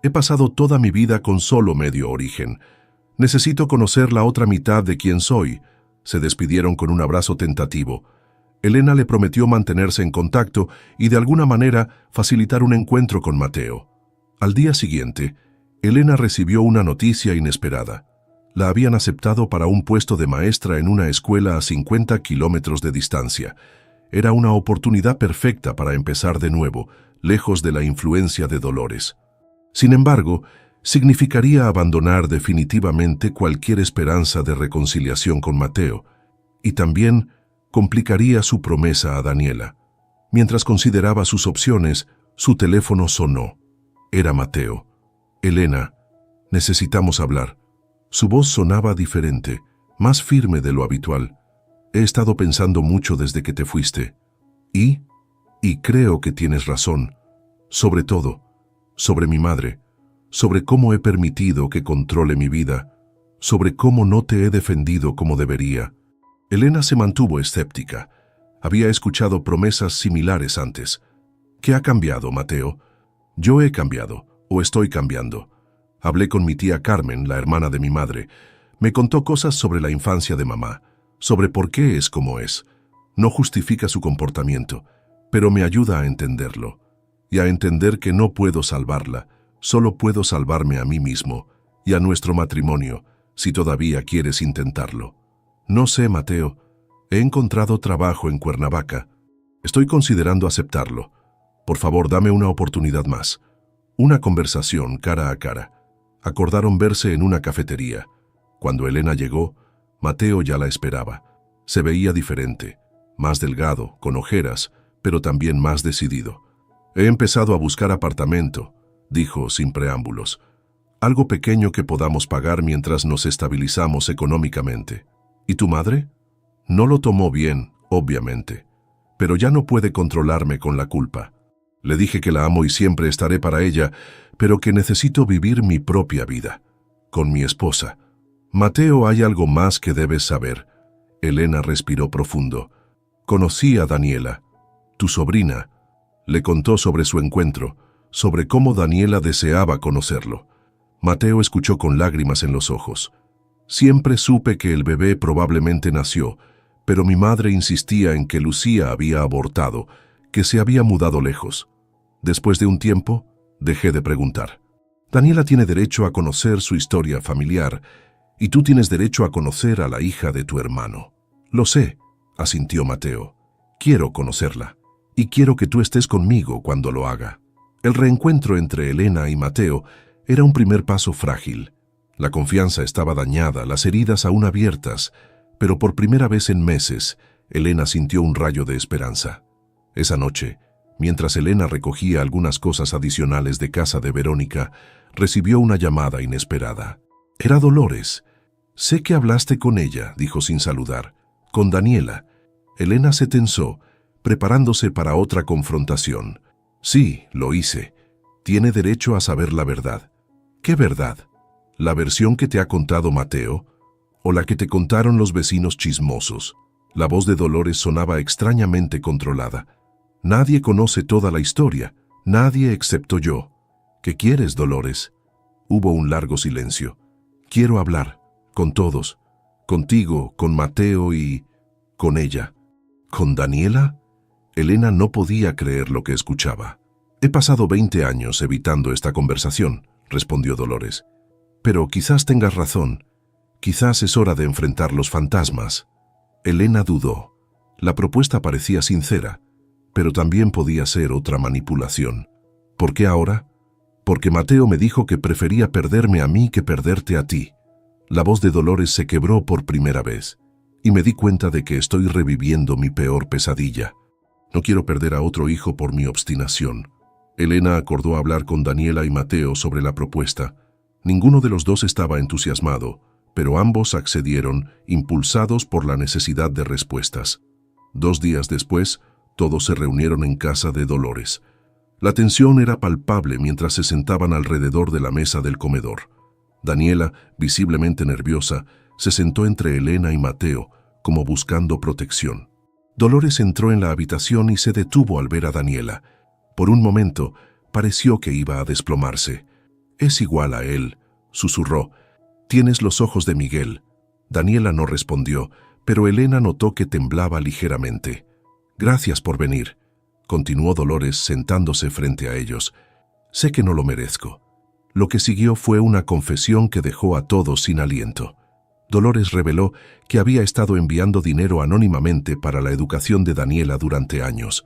He pasado toda mi vida con solo medio origen. Necesito conocer la otra mitad de quién soy. Se despidieron con un abrazo tentativo. Elena le prometió mantenerse en contacto y de alguna manera facilitar un encuentro con Mateo. Al día siguiente, Elena recibió una noticia inesperada. La habían aceptado para un puesto de maestra en una escuela a 50 kilómetros de distancia. Era una oportunidad perfecta para empezar de nuevo, lejos de la influencia de Dolores. Sin embargo, significaría abandonar definitivamente cualquier esperanza de reconciliación con Mateo, y también complicaría su promesa a Daniela. Mientras consideraba sus opciones, su teléfono sonó. Era Mateo. Elena, necesitamos hablar. Su voz sonaba diferente, más firme de lo habitual. He estado pensando mucho desde que te fuiste. Y creo que tienes razón. Sobre todo, sobre mi madre, sobre cómo he permitido que controle mi vida, sobre cómo no te he defendido como debería. Elena se mantuvo escéptica. Había escuchado promesas similares antes. ¿Qué ha cambiado, Mateo? Yo he cambiado, o estoy cambiando. Hablé con mi tía Carmen, la hermana de mi madre. Me contó cosas sobre la infancia de mamá, sobre por qué es como es. No justifica su comportamiento, pero me ayuda a entenderlo. Y a entender que no puedo salvarla, solo puedo salvarme a mí mismo y a nuestro matrimonio, si todavía quieres intentarlo. No sé, Mateo. He encontrado trabajo en Cuernavaca. Estoy considerando aceptarlo. Por favor, dame una oportunidad más. Una conversación cara a cara. Acordaron verse en una cafetería. Cuando Elena llegó, Mateo ya la esperaba. Se veía diferente, más delgado, con ojeras, pero también más decidido. He empezado a buscar apartamento, dijo sin preámbulos. Algo pequeño que podamos pagar mientras nos estabilizamos económicamente. ¿Y tu madre? No lo tomó bien, obviamente, pero ya no puede controlarme con la culpa. Le dije que la amo y siempre estaré para ella, pero que necesito vivir mi propia vida, con mi esposa. Mateo, hay algo más que debes saber. Elena respiró profundo. Conocí a Daniela, tu sobrina. Le contó sobre su encuentro, sobre cómo Daniela deseaba conocerlo. Mateo escuchó con lágrimas en los ojos. Siempre supe que el bebé probablemente nació, pero mi madre insistía en que Lucía había abortado, que se había mudado lejos. Después de un tiempo, dejé de preguntar. Daniela tiene derecho a conocer su historia familiar, y tú tienes derecho a conocer a la hija de tu hermano. Lo sé, asintió Mateo. Quiero conocerla, y quiero que tú estés conmigo cuando lo haga. El reencuentro entre Elena y Mateo era un primer paso frágil. La confianza estaba dañada, las heridas aún abiertas, pero por primera vez en meses, Elena sintió un rayo de esperanza. Esa noche, Mientras Elena recogía algunas cosas adicionales de casa de Verónica, recibió una llamada inesperada. Era Dolores. «Sé que hablaste con ella», dijo sin saludar. «Con Daniela». Elena se tensó, preparándose para otra confrontación. «Sí, lo hice. Tiene derecho a saber la verdad». «¿Qué verdad? ¿La versión que te ha contado Mateo? ¿O la que te contaron los vecinos chismosos?» La voz de Dolores sonaba extrañamente controlada. «Nadie conoce toda la historia. Nadie excepto yo». «¿Qué quieres, Dolores?» Hubo un largo silencio. «Quiero hablar. Con todos. Contigo, con Mateo y... con ella». «¿Con Daniela?» Elena no podía creer lo que escuchaba. «He pasado 20 años evitando esta conversación», respondió Dolores. «Pero quizás tengas razón. Quizás es hora de enfrentar los fantasmas». Elena dudó. La propuesta parecía sincera, pero también podía ser otra manipulación. ¿Por qué ahora? «Porque Mateo me dijo que prefería perderme a mí que perderte a ti». La voz de Dolores se quebró por primera vez, y me di cuenta de que estoy reviviendo mi peor pesadilla. No quiero perder a otro hijo por mi obstinación. Elena acordó hablar con Daniela y Mateo sobre la propuesta. Ninguno de los dos estaba entusiasmado, pero ambos accedieron, impulsados por la necesidad de respuestas. 2 días después, todos se reunieron en casa de Dolores. La tensión era palpable mientras se sentaban alrededor de la mesa del comedor. Daniela, visiblemente nerviosa, se sentó entre Elena y Mateo, como buscando protección. Dolores entró en la habitación y se detuvo al ver a Daniela. Por un momento, pareció que iba a desplomarse. «Es igual a él», susurró. «Tienes los ojos de Miguel». Daniela no respondió, pero Elena notó que temblaba ligeramente. «Gracias por venir», continuó Dolores sentándose frente a ellos. «Sé que no lo merezco». Lo que siguió fue una confesión que dejó a todos sin aliento. Dolores reveló que había estado enviando dinero anónimamente para la educación de Daniela durante años,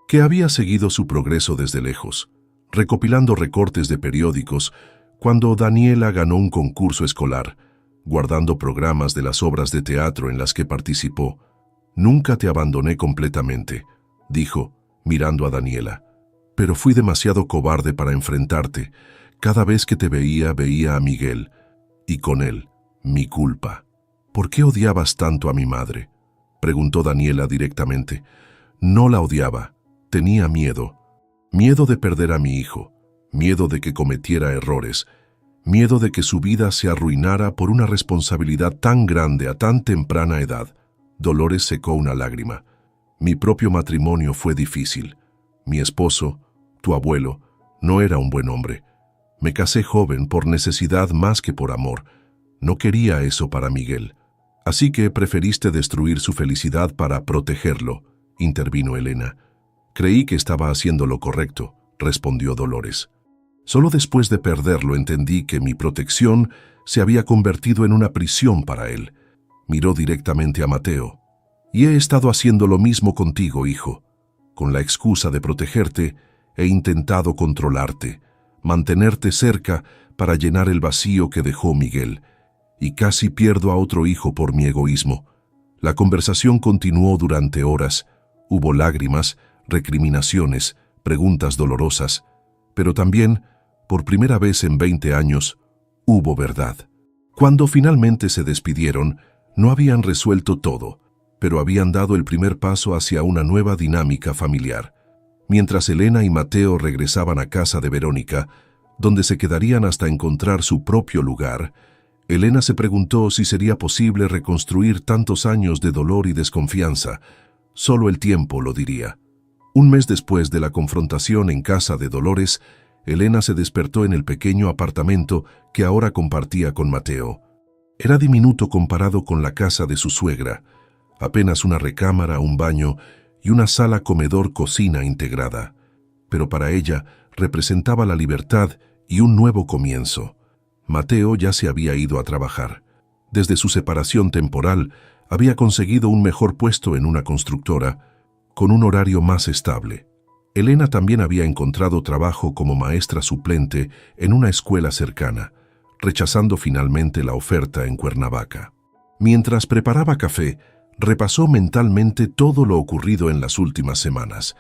que había seguido su progreso desde lejos, recopilando recortes de periódicos cuando Daniela ganó un concurso escolar, guardando programas de las obras de teatro en las que participó. «Nunca te abandoné completamente», dijo, mirando a Daniela. «Pero fui demasiado cobarde para enfrentarte. Cada vez que te veía a Miguel, y con él, mi culpa». «¿Por qué odiabas tanto a mi madre?», preguntó Daniela directamente. «No la odiaba, tenía miedo. Miedo de perder a mi hijo, miedo de que cometiera errores, miedo de que su vida se arruinara por una responsabilidad tan grande a tan temprana edad». Dolores secó una lágrima. «Mi propio matrimonio fue difícil. Mi esposo, tu abuelo, no era un buen hombre. Me casé joven por necesidad más que por amor. No quería eso para Miguel. Así que preferiste destruir su felicidad para protegerlo», intervino Elena. «Creí que estaba haciendo lo correcto», respondió Dolores. «Solo después de perderlo entendí que mi protección se había convertido en una prisión para él». Miró directamente a Mateo. «Y he estado haciendo lo mismo contigo, hijo. Con la excusa de protegerte, he intentado controlarte, mantenerte cerca para llenar el vacío que dejó Miguel, y casi pierdo a otro hijo por mi egoísmo». La conversación continuó durante horas. Hubo lágrimas, recriminaciones, preguntas dolorosas, pero también, por primera vez en 20 años, hubo verdad. Cuando finalmente se despidieron, no habían resuelto todo, pero habían dado el primer paso hacia una nueva dinámica familiar. Mientras Elena y Mateo regresaban a casa de Verónica, donde se quedarían hasta encontrar su propio lugar, Elena se preguntó si sería posible reconstruir tantos años de dolor y desconfianza. Solo el tiempo lo diría. Un mes después de la confrontación en casa de Dolores, Elena se despertó en el pequeño apartamento que ahora compartía con Mateo. Era diminuto comparado con la casa de su suegra, apenas una recámara, un baño y una sala comedor-cocina integrada. Pero para ella representaba la libertad y un nuevo comienzo. Mateo ya se había ido a trabajar. Desde su separación temporal, había conseguido un mejor puesto en una constructora, con un horario más estable. Elena también había encontrado trabajo como maestra suplente en una escuela cercana, rechazando finalmente la oferta en Cuernavaca. Mientras preparaba café, repasó mentalmente todo lo ocurrido en las últimas semanas.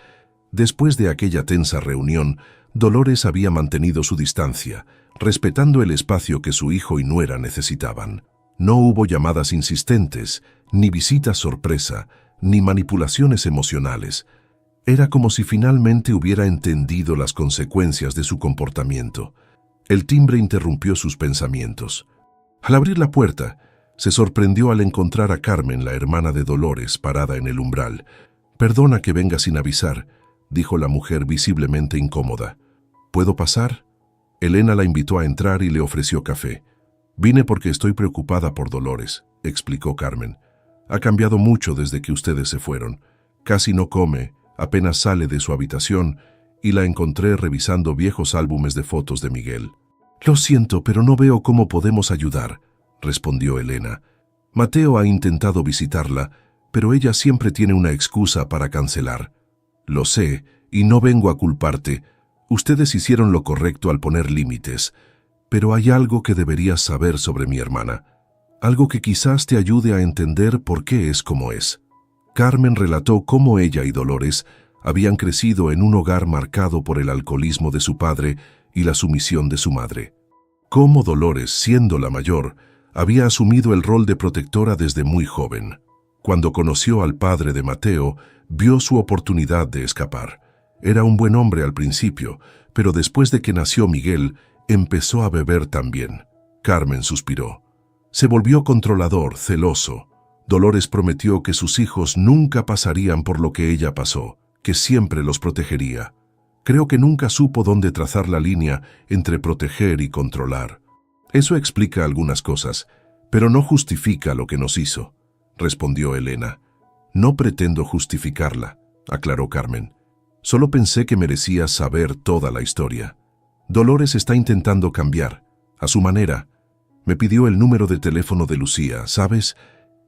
Después de aquella tensa reunión, Dolores había mantenido su distancia, respetando el espacio que su hijo y nuera necesitaban. No hubo llamadas insistentes, ni visitas sorpresa, ni manipulaciones emocionales. Era como si finalmente hubiera entendido las consecuencias de su comportamiento. El timbre interrumpió sus pensamientos. Al abrir la puerta, se sorprendió al encontrar a Carmen, la hermana de Dolores, parada en el umbral. «Perdona que venga sin avisar», dijo la mujer visiblemente incómoda. «¿Puedo pasar?» Elena la invitó a entrar y le ofreció café. «Vine porque estoy preocupada por Dolores», explicó Carmen. «Ha cambiado mucho desde que ustedes se fueron. Casi no come, apenas sale de su habitación y la encontré revisando viejos álbumes de fotos de Miguel». «Lo siento, pero no veo cómo podemos ayudar», respondió Elena. «Mateo ha intentado visitarla, pero ella siempre tiene una excusa para cancelar. Lo sé, y no vengo a culparte. Ustedes hicieron lo correcto al poner límites, pero hay algo que deberías saber sobre mi hermana. Algo que quizás te ayude a entender por qué es como es». Carmen relató cómo ella y Dolores habían crecido en un hogar marcado por el alcoholismo de su padre y la sumisión de su madre. Cómo Dolores, siendo la mayor, había asumido el rol de protectora desde muy joven. Cuando conoció al padre de Mateo, vio su oportunidad de escapar. Era un buen hombre al principio, pero después de que nació Miguel, empezó a beber también. Carmen suspiró. Se volvió controlador, celoso. Dolores prometió que sus hijos nunca pasarían por lo que ella pasó, que siempre los protegería. Creo que nunca supo dónde trazar la línea entre proteger y controlar. Eso explica algunas cosas, pero no justifica lo que nos hizo, respondió Elena. No pretendo justificarla, aclaró Carmen. Solo pensé que merecía saber toda la historia. Dolores está intentando cambiar, a su manera. Me pidió el número de teléfono de Lucía, ¿sabes?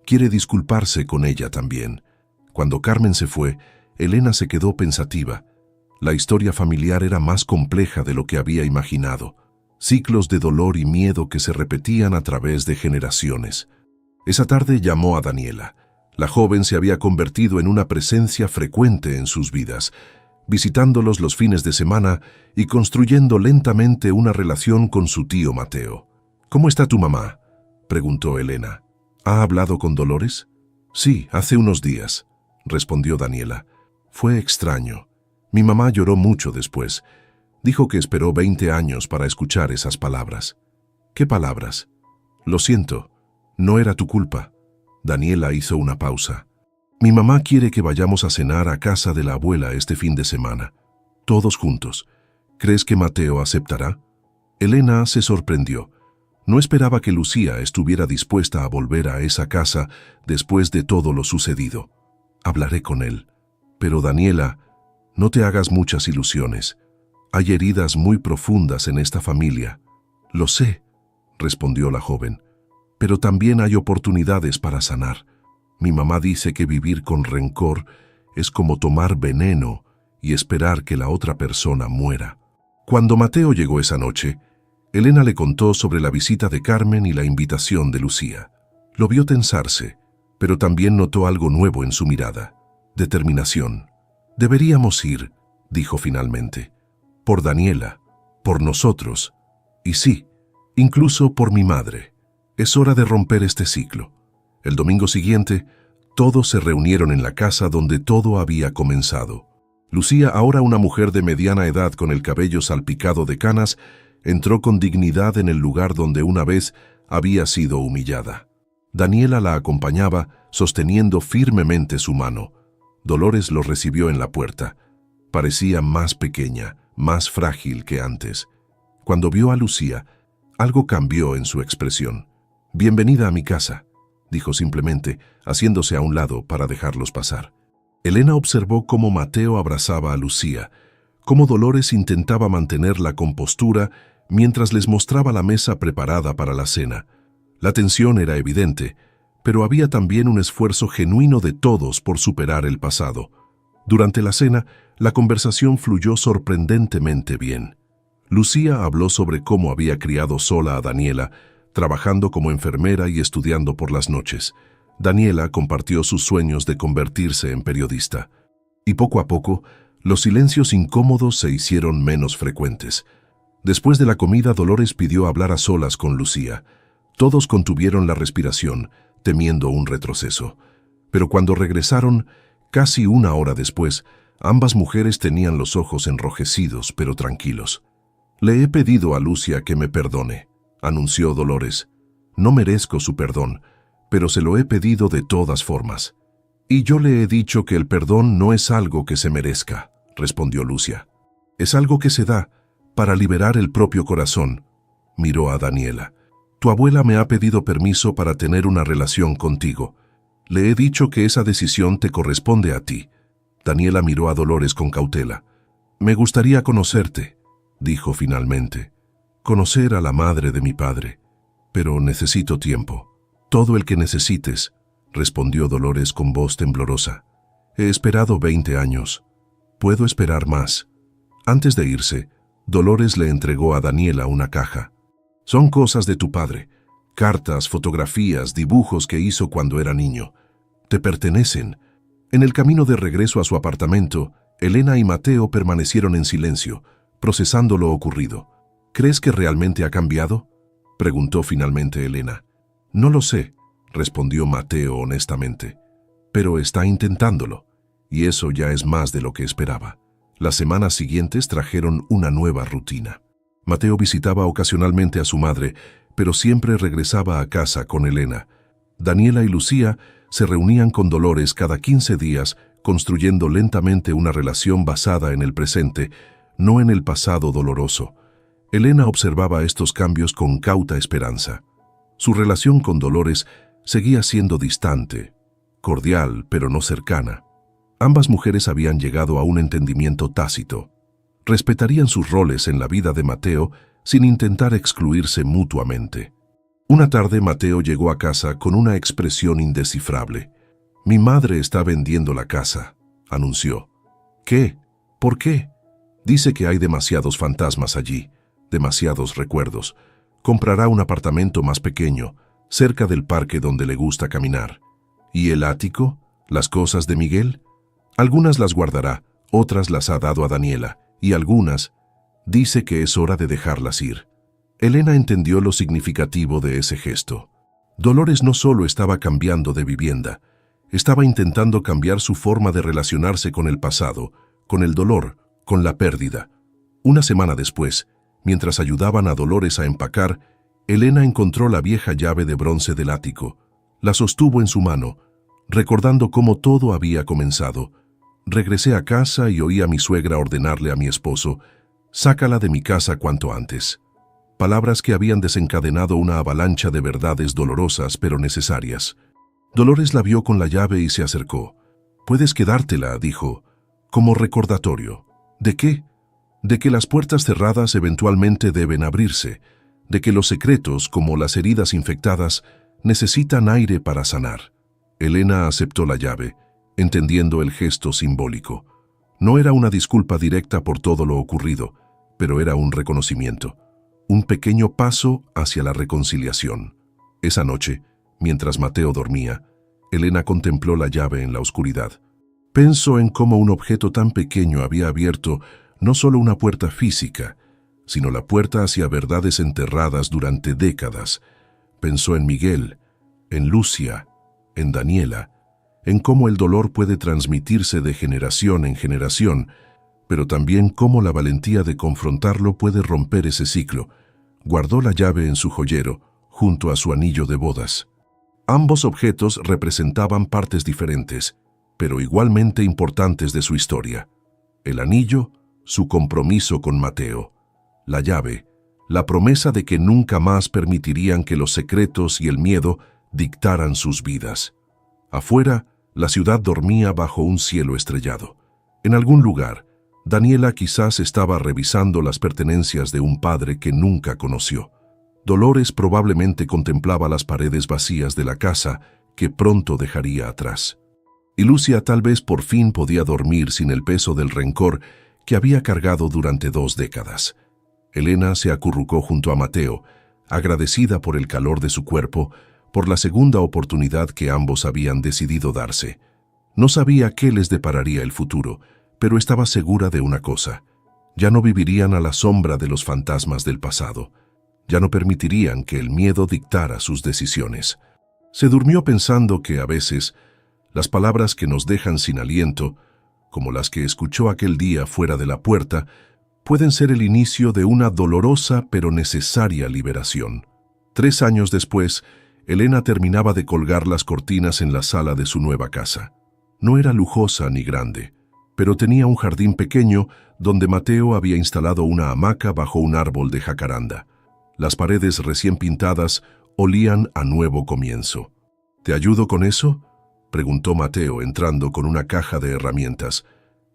Quiere disculparse con ella también. Cuando Carmen se fue, Elena se quedó pensativa. La historia familiar era más compleja de lo que había imaginado. Ciclos de dolor y miedo que se repetían a través de generaciones. Esa tarde llamó a Daniela. La joven se había convertido en una presencia frecuente en sus vidas, visitándolos los fines de semana y construyendo lentamente una relación con su tío Mateo. «¿Cómo está tu mamá?», preguntó Elena. «¿Ha hablado con Dolores?». «Sí, hace unos días», respondió Daniela. «Fue extraño. Mi mamá lloró mucho después. Dijo que esperó 20 años para escuchar esas palabras». «¿Qué palabras?». «Lo siento, no era tu culpa». Daniela hizo una pausa. «Mi mamá quiere que vayamos a cenar a casa de la abuela este fin de semana. Todos juntos. ¿Crees que Mateo aceptará?». Elena se sorprendió. No esperaba que Lucía estuviera dispuesta a volver a esa casa después de todo lo sucedido. «Hablaré con él». «Pero Daniela, no te hagas muchas ilusiones. Hay heridas muy profundas en esta familia». «Lo sé», respondió la joven, «pero también hay oportunidades para sanar. Mi mamá dice que vivir con rencor es como tomar veneno y esperar que la otra persona muera». Cuando Mateo llegó esa noche, Elena le contó sobre la visita de Carmen y la invitación de Lucía. Lo vio tensarse, pero también notó algo nuevo en su mirada: determinación. «Deberíamos ir», dijo finalmente. «Por Daniela, por nosotros, y sí, incluso por mi madre. Es hora de romper este ciclo». El domingo siguiente, todos se reunieron en la casa donde todo había comenzado. Lucía, ahora una mujer de mediana edad con el cabello salpicado de canas, entró con dignidad en el lugar donde una vez había sido humillada. Daniela la acompañaba, sosteniendo firmemente su mano. Dolores lo recibió en la puerta. Parecía más pequeña, más frágil que antes. Cuando vio a Lucía, algo cambió en su expresión. «Bienvenida a mi casa», dijo simplemente, haciéndose a un lado para dejarlos pasar. Elena observó cómo Mateo abrazaba a Lucía, cómo Dolores intentaba mantener la compostura mientras les mostraba la mesa preparada para la cena. La tensión era evidente, pero había también un esfuerzo genuino de todos por superar el pasado. Durante la cena, la conversación fluyó sorprendentemente bien. Lucía habló sobre cómo había criado sola a Daniela, trabajando como enfermera y estudiando por las noches. Daniela compartió sus sueños de convertirse en periodista. Y poco a poco, Los silencios incómodos se hicieron menos frecuentes. Después de la comida, Dolores pidió hablar a solas con Lucía. Todos contuvieron la respiración, temiendo un retroceso. Pero cuando regresaron, casi una hora después, ambas mujeres tenían los ojos enrojecidos, pero tranquilos. «Le he pedido a Lucia que me perdone», anunció Dolores. «No merezco su perdón, pero se lo he pedido de todas formas». «Y yo le he dicho que el perdón no es algo que se merezca», respondió Lucia. «Es algo que se da para liberar el propio corazón». Miró a Daniela. «Tu abuela me ha pedido permiso para tener una relación contigo. Le he dicho que esa decisión te corresponde a ti». Daniela miró a Dolores con cautela. «Me gustaría conocerte», dijo finalmente. «Conocer a la madre de mi padre. Pero necesito tiempo». «Todo el que necesites», respondió Dolores con voz temblorosa. «He esperado 20 años. Puedo esperar más». Antes de irse, Dolores le entregó a Daniela una caja. «Son cosas de tu padre. Cartas, fotografías, dibujos que hizo cuando era niño. Te pertenecen». En el camino de regreso a su apartamento, Elena y Mateo permanecieron en silencio, procesando lo ocurrido. «¿Crees que realmente ha cambiado?», preguntó finalmente Elena. «No lo sé», respondió Mateo honestamente. «Pero está intentándolo, y eso ya es más de lo que esperaba». Las semanas siguientes trajeron una nueva rutina. Mateo visitaba ocasionalmente a su madre, pero siempre regresaba a casa con Elena. Daniela y Lucía se reunían con Dolores cada 15 días, construyendo lentamente una relación basada en el presente, no en el pasado doloroso. Elena observaba estos cambios con cauta esperanza. Su relación con Dolores seguía siendo distante, cordial, pero no cercana. Ambas mujeres habían llegado a un entendimiento tácito. Respetarían sus roles en la vida de Mateo sin intentar excluirse mutuamente. Una tarde Mateo llegó a casa con una expresión indescifrable. «Mi madre está vendiendo la casa», anunció. «¿Qué? ¿Por qué?» «Dice que hay demasiados fantasmas allí, demasiados recuerdos. Comprará un apartamento más pequeño, cerca del parque donde le gusta caminar». «¿Y el ático? ¿Las cosas de Miguel?» «Algunas las guardará, otras las ha dado a Daniela, y algunas dice que es hora de dejarlas ir». Elena entendió lo significativo de ese gesto. Dolores no solo estaba cambiando de vivienda, estaba intentando cambiar su forma de relacionarse con el pasado, con el dolor, con la pérdida. Una semana después, mientras ayudaban a Dolores a empacar, Elena encontró la vieja llave de bronce del ático. La sostuvo en su mano, recordando cómo todo había comenzado. «Regresé a casa y oí a mi suegra ordenarle a mi esposo, sácala de mi casa cuanto antes». Palabras que habían desencadenado una avalancha de verdades dolorosas pero necesarias. Dolores la vio con la llave y se acercó. «Puedes quedártela», dijo, como recordatorio. «¿De qué?» «De que las puertas cerradas eventualmente deben abrirse, de que los secretos, como las heridas infectadas, necesitan aire para sanar». Elena aceptó la llave, entendiendo el gesto simbólico. No era una disculpa directa por todo lo ocurrido, pero era un reconocimiento. Un pequeño paso hacia la reconciliación. Esa noche, mientras Mateo dormía, Elena contempló la llave en la oscuridad. Pensó en cómo un objeto tan pequeño había abierto no solo una puerta física, sino la puerta hacia verdades enterradas durante décadas. Pensó en Miguel, en Lucia, en Daniela, en cómo el dolor puede transmitirse de generación en generación, pero también cómo la valentía de confrontarlo puede romper ese ciclo. Guardó la llave en su joyero, junto a su anillo de bodas. Ambos objetos representaban partes diferentes, pero igualmente importantes de su historia. El anillo, su compromiso con Mateo. La llave, la promesa de que nunca más permitirían que los secretos y el miedo dictaran sus vidas. Afuera, la ciudad dormía bajo un cielo estrellado. En algún lugar, Daniela quizás estaba revisando las pertenencias de un padre que nunca conoció. Dolores probablemente contemplaba las paredes vacías de la casa que pronto dejaría atrás. Y Lucia tal vez por fin podía dormir sin el peso del rencor que había cargado durante 2 décadas. Elena se acurrucó junto a Mateo, agradecida por el calor de su cuerpo, por la segunda oportunidad que ambos habían decidido darse. No sabía qué les depararía el futuro, pero estaba segura de una cosa: ya no vivirían a la sombra de los fantasmas del pasado. Ya no permitirían que el miedo dictara sus decisiones. Se durmió pensando que a veces las palabras que nos dejan sin aliento, como las que escuchó aquel día fuera de la puerta, pueden ser el inicio de una dolorosa pero necesaria liberación. 3 años después, Elena terminaba de colgar las cortinas en la sala de su nueva casa. No era lujosa ni grande, pero tenía un jardín pequeño donde Mateo había instalado una hamaca bajo un árbol de jacaranda. Las paredes recién pintadas olían a nuevo comienzo. ¿Te ayudo con eso?, preguntó Mateo entrando con una caja de herramientas.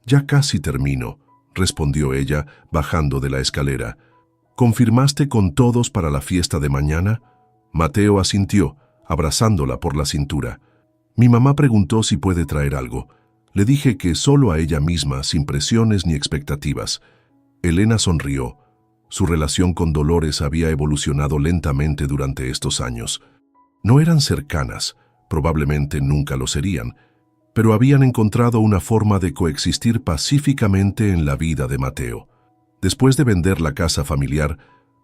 Ya casi termino, respondió ella bajando de la escalera. ¿Confirmaste con todos para la fiesta de mañana? Mateo asintió, abrazándola por la cintura. Mi mamá preguntó si puede traer algo. Le dije que solo a ella misma, sin presiones ni expectativas. Elena sonrió. Su relación con Dolores había evolucionado lentamente durante estos años. No eran cercanas, probablemente nunca lo serían, pero habían encontrado una forma de coexistir pacíficamente en la vida de Mateo. Después de vender la casa familiar,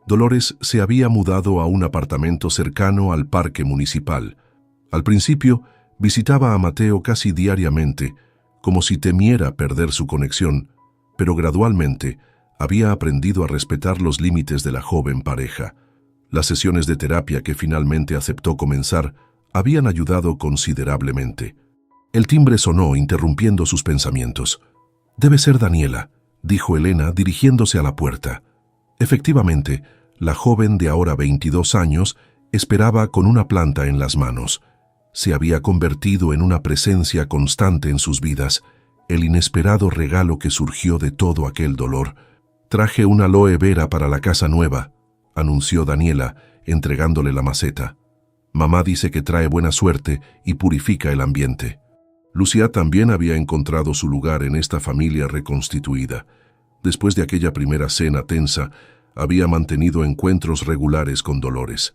Dolores se había mudado a un apartamento cercano al parque municipal. Al principio, visitaba a Mateo casi diariamente, como si temiera perder su conexión, pero gradualmente había aprendido a respetar los límites de la joven pareja. Las sesiones de terapia que finalmente aceptó comenzar habían ayudado considerablemente. El timbre sonó, interrumpiendo sus pensamientos. «Debe ser Daniela», dijo Elena, dirigiéndose a la puerta. Efectivamente, la joven de ahora 22 años esperaba con una planta en las manos. Se había convertido en una presencia constante en sus vidas, el inesperado regalo que surgió de todo aquel dolor. «Traje una aloe vera para la casa nueva», anunció Daniela, entregándole la maceta. «Mamá dice que trae buena suerte y purifica el ambiente». Lucía también había encontrado su lugar en esta familia reconstituida. Después de aquella primera cena tensa, había mantenido encuentros regulares con Dolores.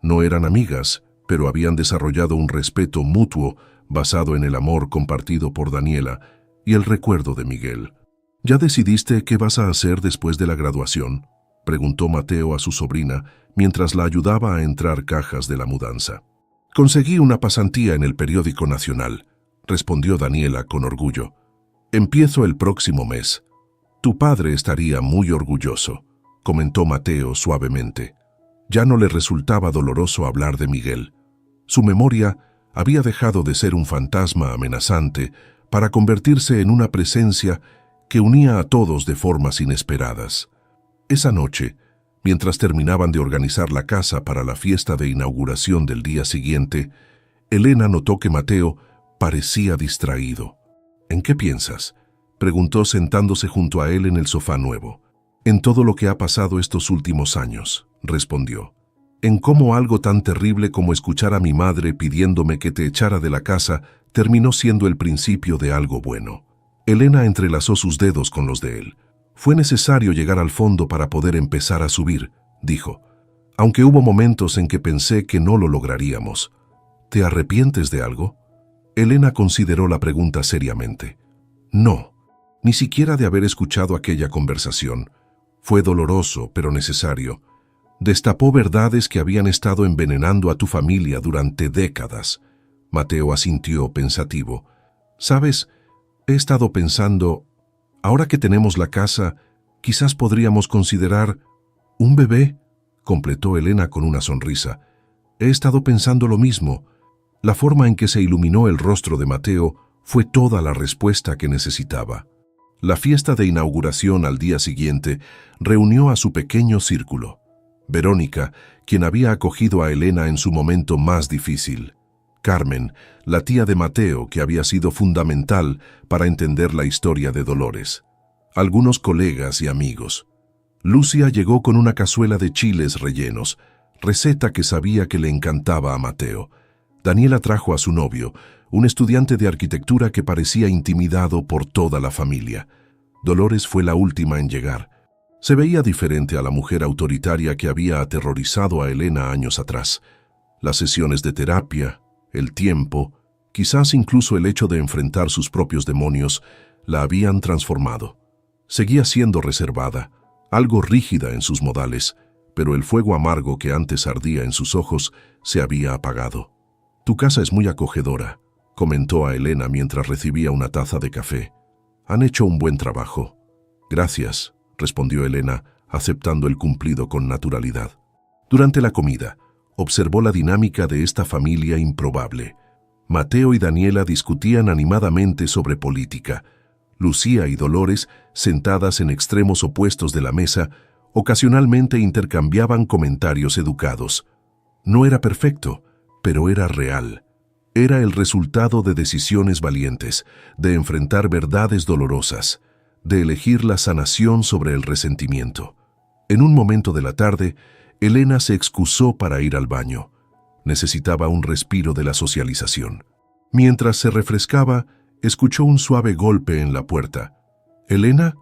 No eran amigas, pero habían desarrollado un respeto mutuo basado en el amor compartido por Daniela y el recuerdo de Miguel. «¿Ya decidiste qué vas a hacer después de la graduación?», preguntó Mateo a su sobrina mientras la ayudaba a entrar cajas de la mudanza. «Conseguí una pasantía en el periódico nacional», respondió Daniela con orgullo. «Empiezo el próximo mes». «Tu padre estaría muy orgulloso», comentó Mateo suavemente. Ya no le resultaba doloroso hablar de Miguel. Su memoria había dejado de ser un fantasma amenazante para convertirse en una presencia que unía a todos de formas inesperadas. Esa noche, mientras terminaban de organizar la casa para la fiesta de inauguración del día siguiente, Elena notó que Mateo parecía distraído. «¿En qué piensas?», preguntó sentándose junto a él en el sofá nuevo. «En todo lo que ha pasado estos últimos años», respondió. «En cómo algo tan terrible como escuchar a mi madre pidiéndome que te echara de la casa terminó siendo el principio de algo bueno». Elena entrelazó sus dedos con los de él. «Fue necesario llegar al fondo para poder empezar a subir», dijo. «Aunque hubo momentos en que pensé que no lo lograríamos». «¿Te arrepientes de algo?». Elena consideró la pregunta seriamente. «No, ni siquiera de haber escuchado aquella conversación. Fue doloroso, pero necesario. Destapó verdades que habían estado envenenando a tu familia durante décadas». Mateo asintió pensativo. «¿Sabes? He estado pensando, ahora que tenemos la casa, quizás podríamos considerar un bebé», completó Elena con una sonrisa. «He estado pensando lo mismo». La forma en que se iluminó el rostro de Mateo fue toda la respuesta que necesitaba. La fiesta de inauguración al día siguiente reunió a su pequeño círculo. Verónica, quien había acogido a Elena en su momento más difícil. Carmen, la tía de Mateo, que había sido fundamental para entender la historia de Dolores. Algunos colegas y amigos. Lucia llegó con una cazuela de chiles rellenos, receta que sabía que le encantaba a Mateo. Daniela trajo a su novio, un estudiante de arquitectura que parecía intimidado por toda la familia. Dolores fue la última en llegar. Se veía diferente a la mujer autoritaria que había aterrorizado a Elena años atrás. Las sesiones de terapia, el tiempo, quizás incluso el hecho de enfrentar sus propios demonios, La habían transformado. Seguía siendo reservada, algo rígida en sus modales, pero el fuego amargo que antes ardía en sus ojos se había apagado. «Tu casa es muy acogedora», comentó a Elena mientras recibía una taza de café. «Han hecho un buen trabajo». «Gracias», respondió Elena, aceptando el cumplido con naturalidad. Durante la comida, observó la dinámica de esta familia improbable. Mateo y Daniela discutían animadamente sobre política. Lucía y Dolores, sentadas en extremos opuestos de la mesa, ocasionalmente intercambiaban comentarios educados. No era perfecto, pero era real. Era el resultado de decisiones valientes, de enfrentar verdades dolorosas, de elegir la sanación sobre el resentimiento. En un momento de la tarde, Elena se excusó para ir al baño. Necesitaba un respiro de la socialización. Mientras se refrescaba, escuchó un suave golpe en la puerta. «¿Elena?»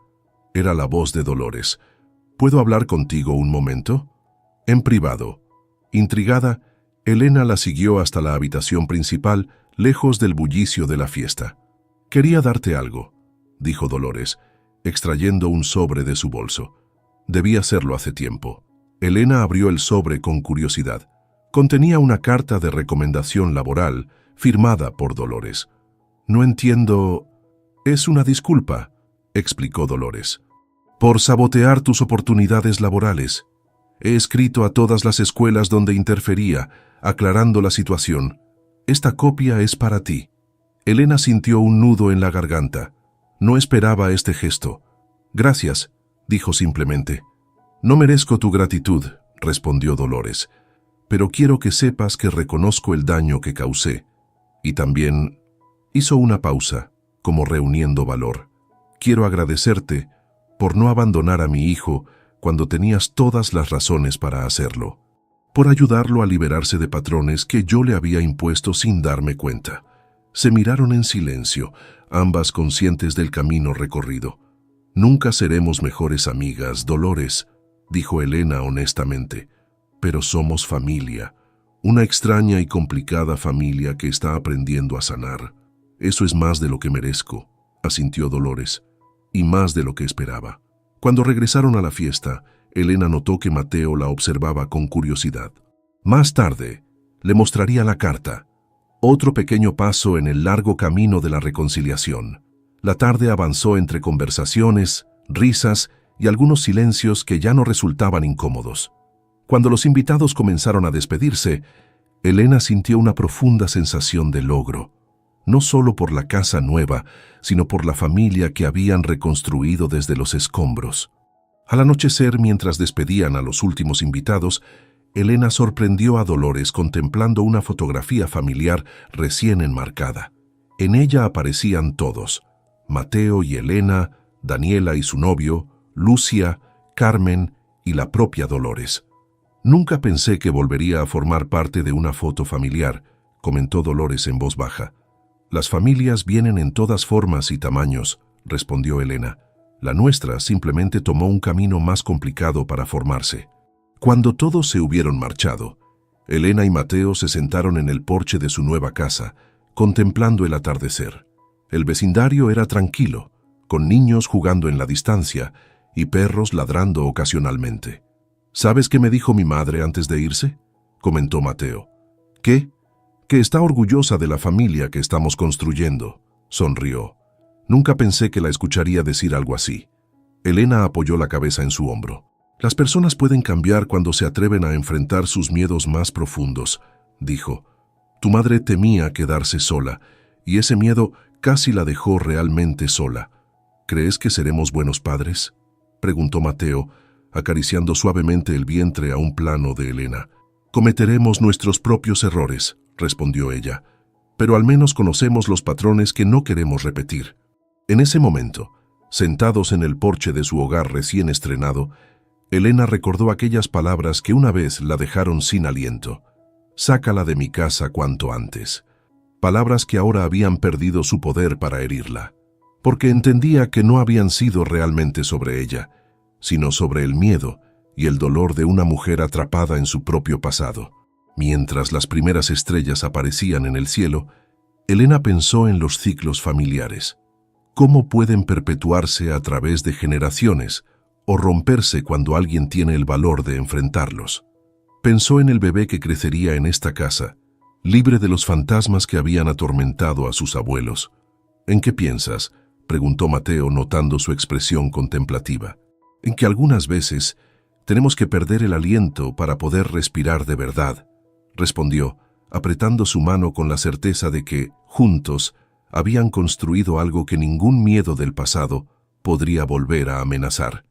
Era la voz de Dolores. «¿Puedo hablar contigo un momento?» «En privado». Intrigada, Elena la siguió hasta la habitación principal, lejos del bullicio de la fiesta. «Quería darte algo», dijo Dolores, extrayendo un sobre de su bolso. Debía hacerlo hace tiempo. Elena abrió el sobre con curiosidad. Contenía una carta de recomendación laboral firmada por Dolores. «No entiendo». «Es una disculpa», explicó Dolores, «por sabotear tus oportunidades laborales. He escrito a todas las escuelas donde interfería, aclarando la situación. Esta copia es para ti». Elena sintió un nudo en la garganta. No esperaba este gesto. «Gracias», dijo simplemente. «No merezco tu gratitud», respondió Dolores, «pero quiero que sepas que reconozco el daño que causé. Y también…» Hizo una pausa, como reuniendo valor. «Quiero agradecerte por no abandonar a mi hijo cuando tenías todas las razones para hacerlo, por ayudarlo a liberarse de patrones que yo le había impuesto sin darme cuenta». Se miraron en silencio, ambas conscientes del camino recorrido. «Nunca seremos mejores amigas, Dolores», dijo Elena honestamente, «pero somos familia, una extraña y complicada familia que está aprendiendo a sanar. Eso es más de lo que merezco», asintió Dolores, «y más de lo que esperaba». Cuando regresaron a la fiesta, Elena notó que Mateo la observaba con curiosidad. Más tarde, le mostraría la carta, otro pequeño paso en el largo camino de la reconciliación. La tarde avanzó entre conversaciones, risas y algunos silencios que ya no resultaban incómodos. Cuando los invitados comenzaron a despedirse, Elena sintió una profunda sensación de logro, no solo por la casa nueva, sino por la familia que habían reconstruido desde los escombros. Al anochecer, mientras despedían a los últimos invitados, Elena sorprendió a Dolores contemplando una fotografía familiar recién enmarcada. En ella aparecían todos: Mateo y Elena, Daniela y su novio, Lucia, Carmen y la propia Dolores. «Nunca pensé que volvería a formar parte de una foto familiar», comentó Dolores en voz baja. «Las familias vienen en todas formas y tamaños», respondió Elena. «La nuestra simplemente tomó un camino más complicado para formarse». Cuando todos se hubieron marchado, Elena y Mateo se sentaron en el porche de su nueva casa, contemplando el atardecer. El vecindario era tranquilo, con niños jugando en la distancia y perros ladrando ocasionalmente. «¿Sabes qué me dijo mi madre antes de irse?», comentó Mateo. «¿Qué?». «Que está orgullosa de la familia que estamos construyendo», sonrió. «Nunca pensé que la escucharía decir algo así». Elena apoyó la cabeza en su hombro. «Las personas pueden cambiar cuando se atreven a enfrentar sus miedos más profundos», dijo. «Tu madre temía quedarse sola, y ese miedo casi la dejó realmente sola. ¿Crees que seremos buenos padres?», preguntó Mateo, acariciando suavemente el vientre a un plano de Elena. «Cometeremos nuestros propios errores», respondió ella, «pero al menos conocemos los patrones que no queremos repetir». En ese momento, sentados en el porche de su hogar recién estrenado, Elena recordó aquellas palabras que una vez la dejaron sin aliento. «Sácala de mi casa cuanto antes». Palabras que ahora habían perdido su poder para herirla, porque entendía que no habían sido realmente sobre ella, sino sobre el miedo y el dolor de una mujer atrapada en su propio pasado. Mientras las primeras estrellas aparecían en el cielo, Elena pensó en los ciclos familiares. ¿Cómo pueden perpetuarse a través de generaciones o romperse cuando alguien tiene el valor de enfrentarlos? Pensó en el bebé que crecería en esta casa, libre de los fantasmas que habían atormentado a sus abuelos. ¿En qué piensas?, preguntó Mateo, notando su expresión contemplativa. En que algunas veces tenemos que perder el aliento para poder respirar de verdad, respondió, apretando su mano con la certeza de que, juntos, habían construido algo que ningún miedo del pasado podría volver a amenazar.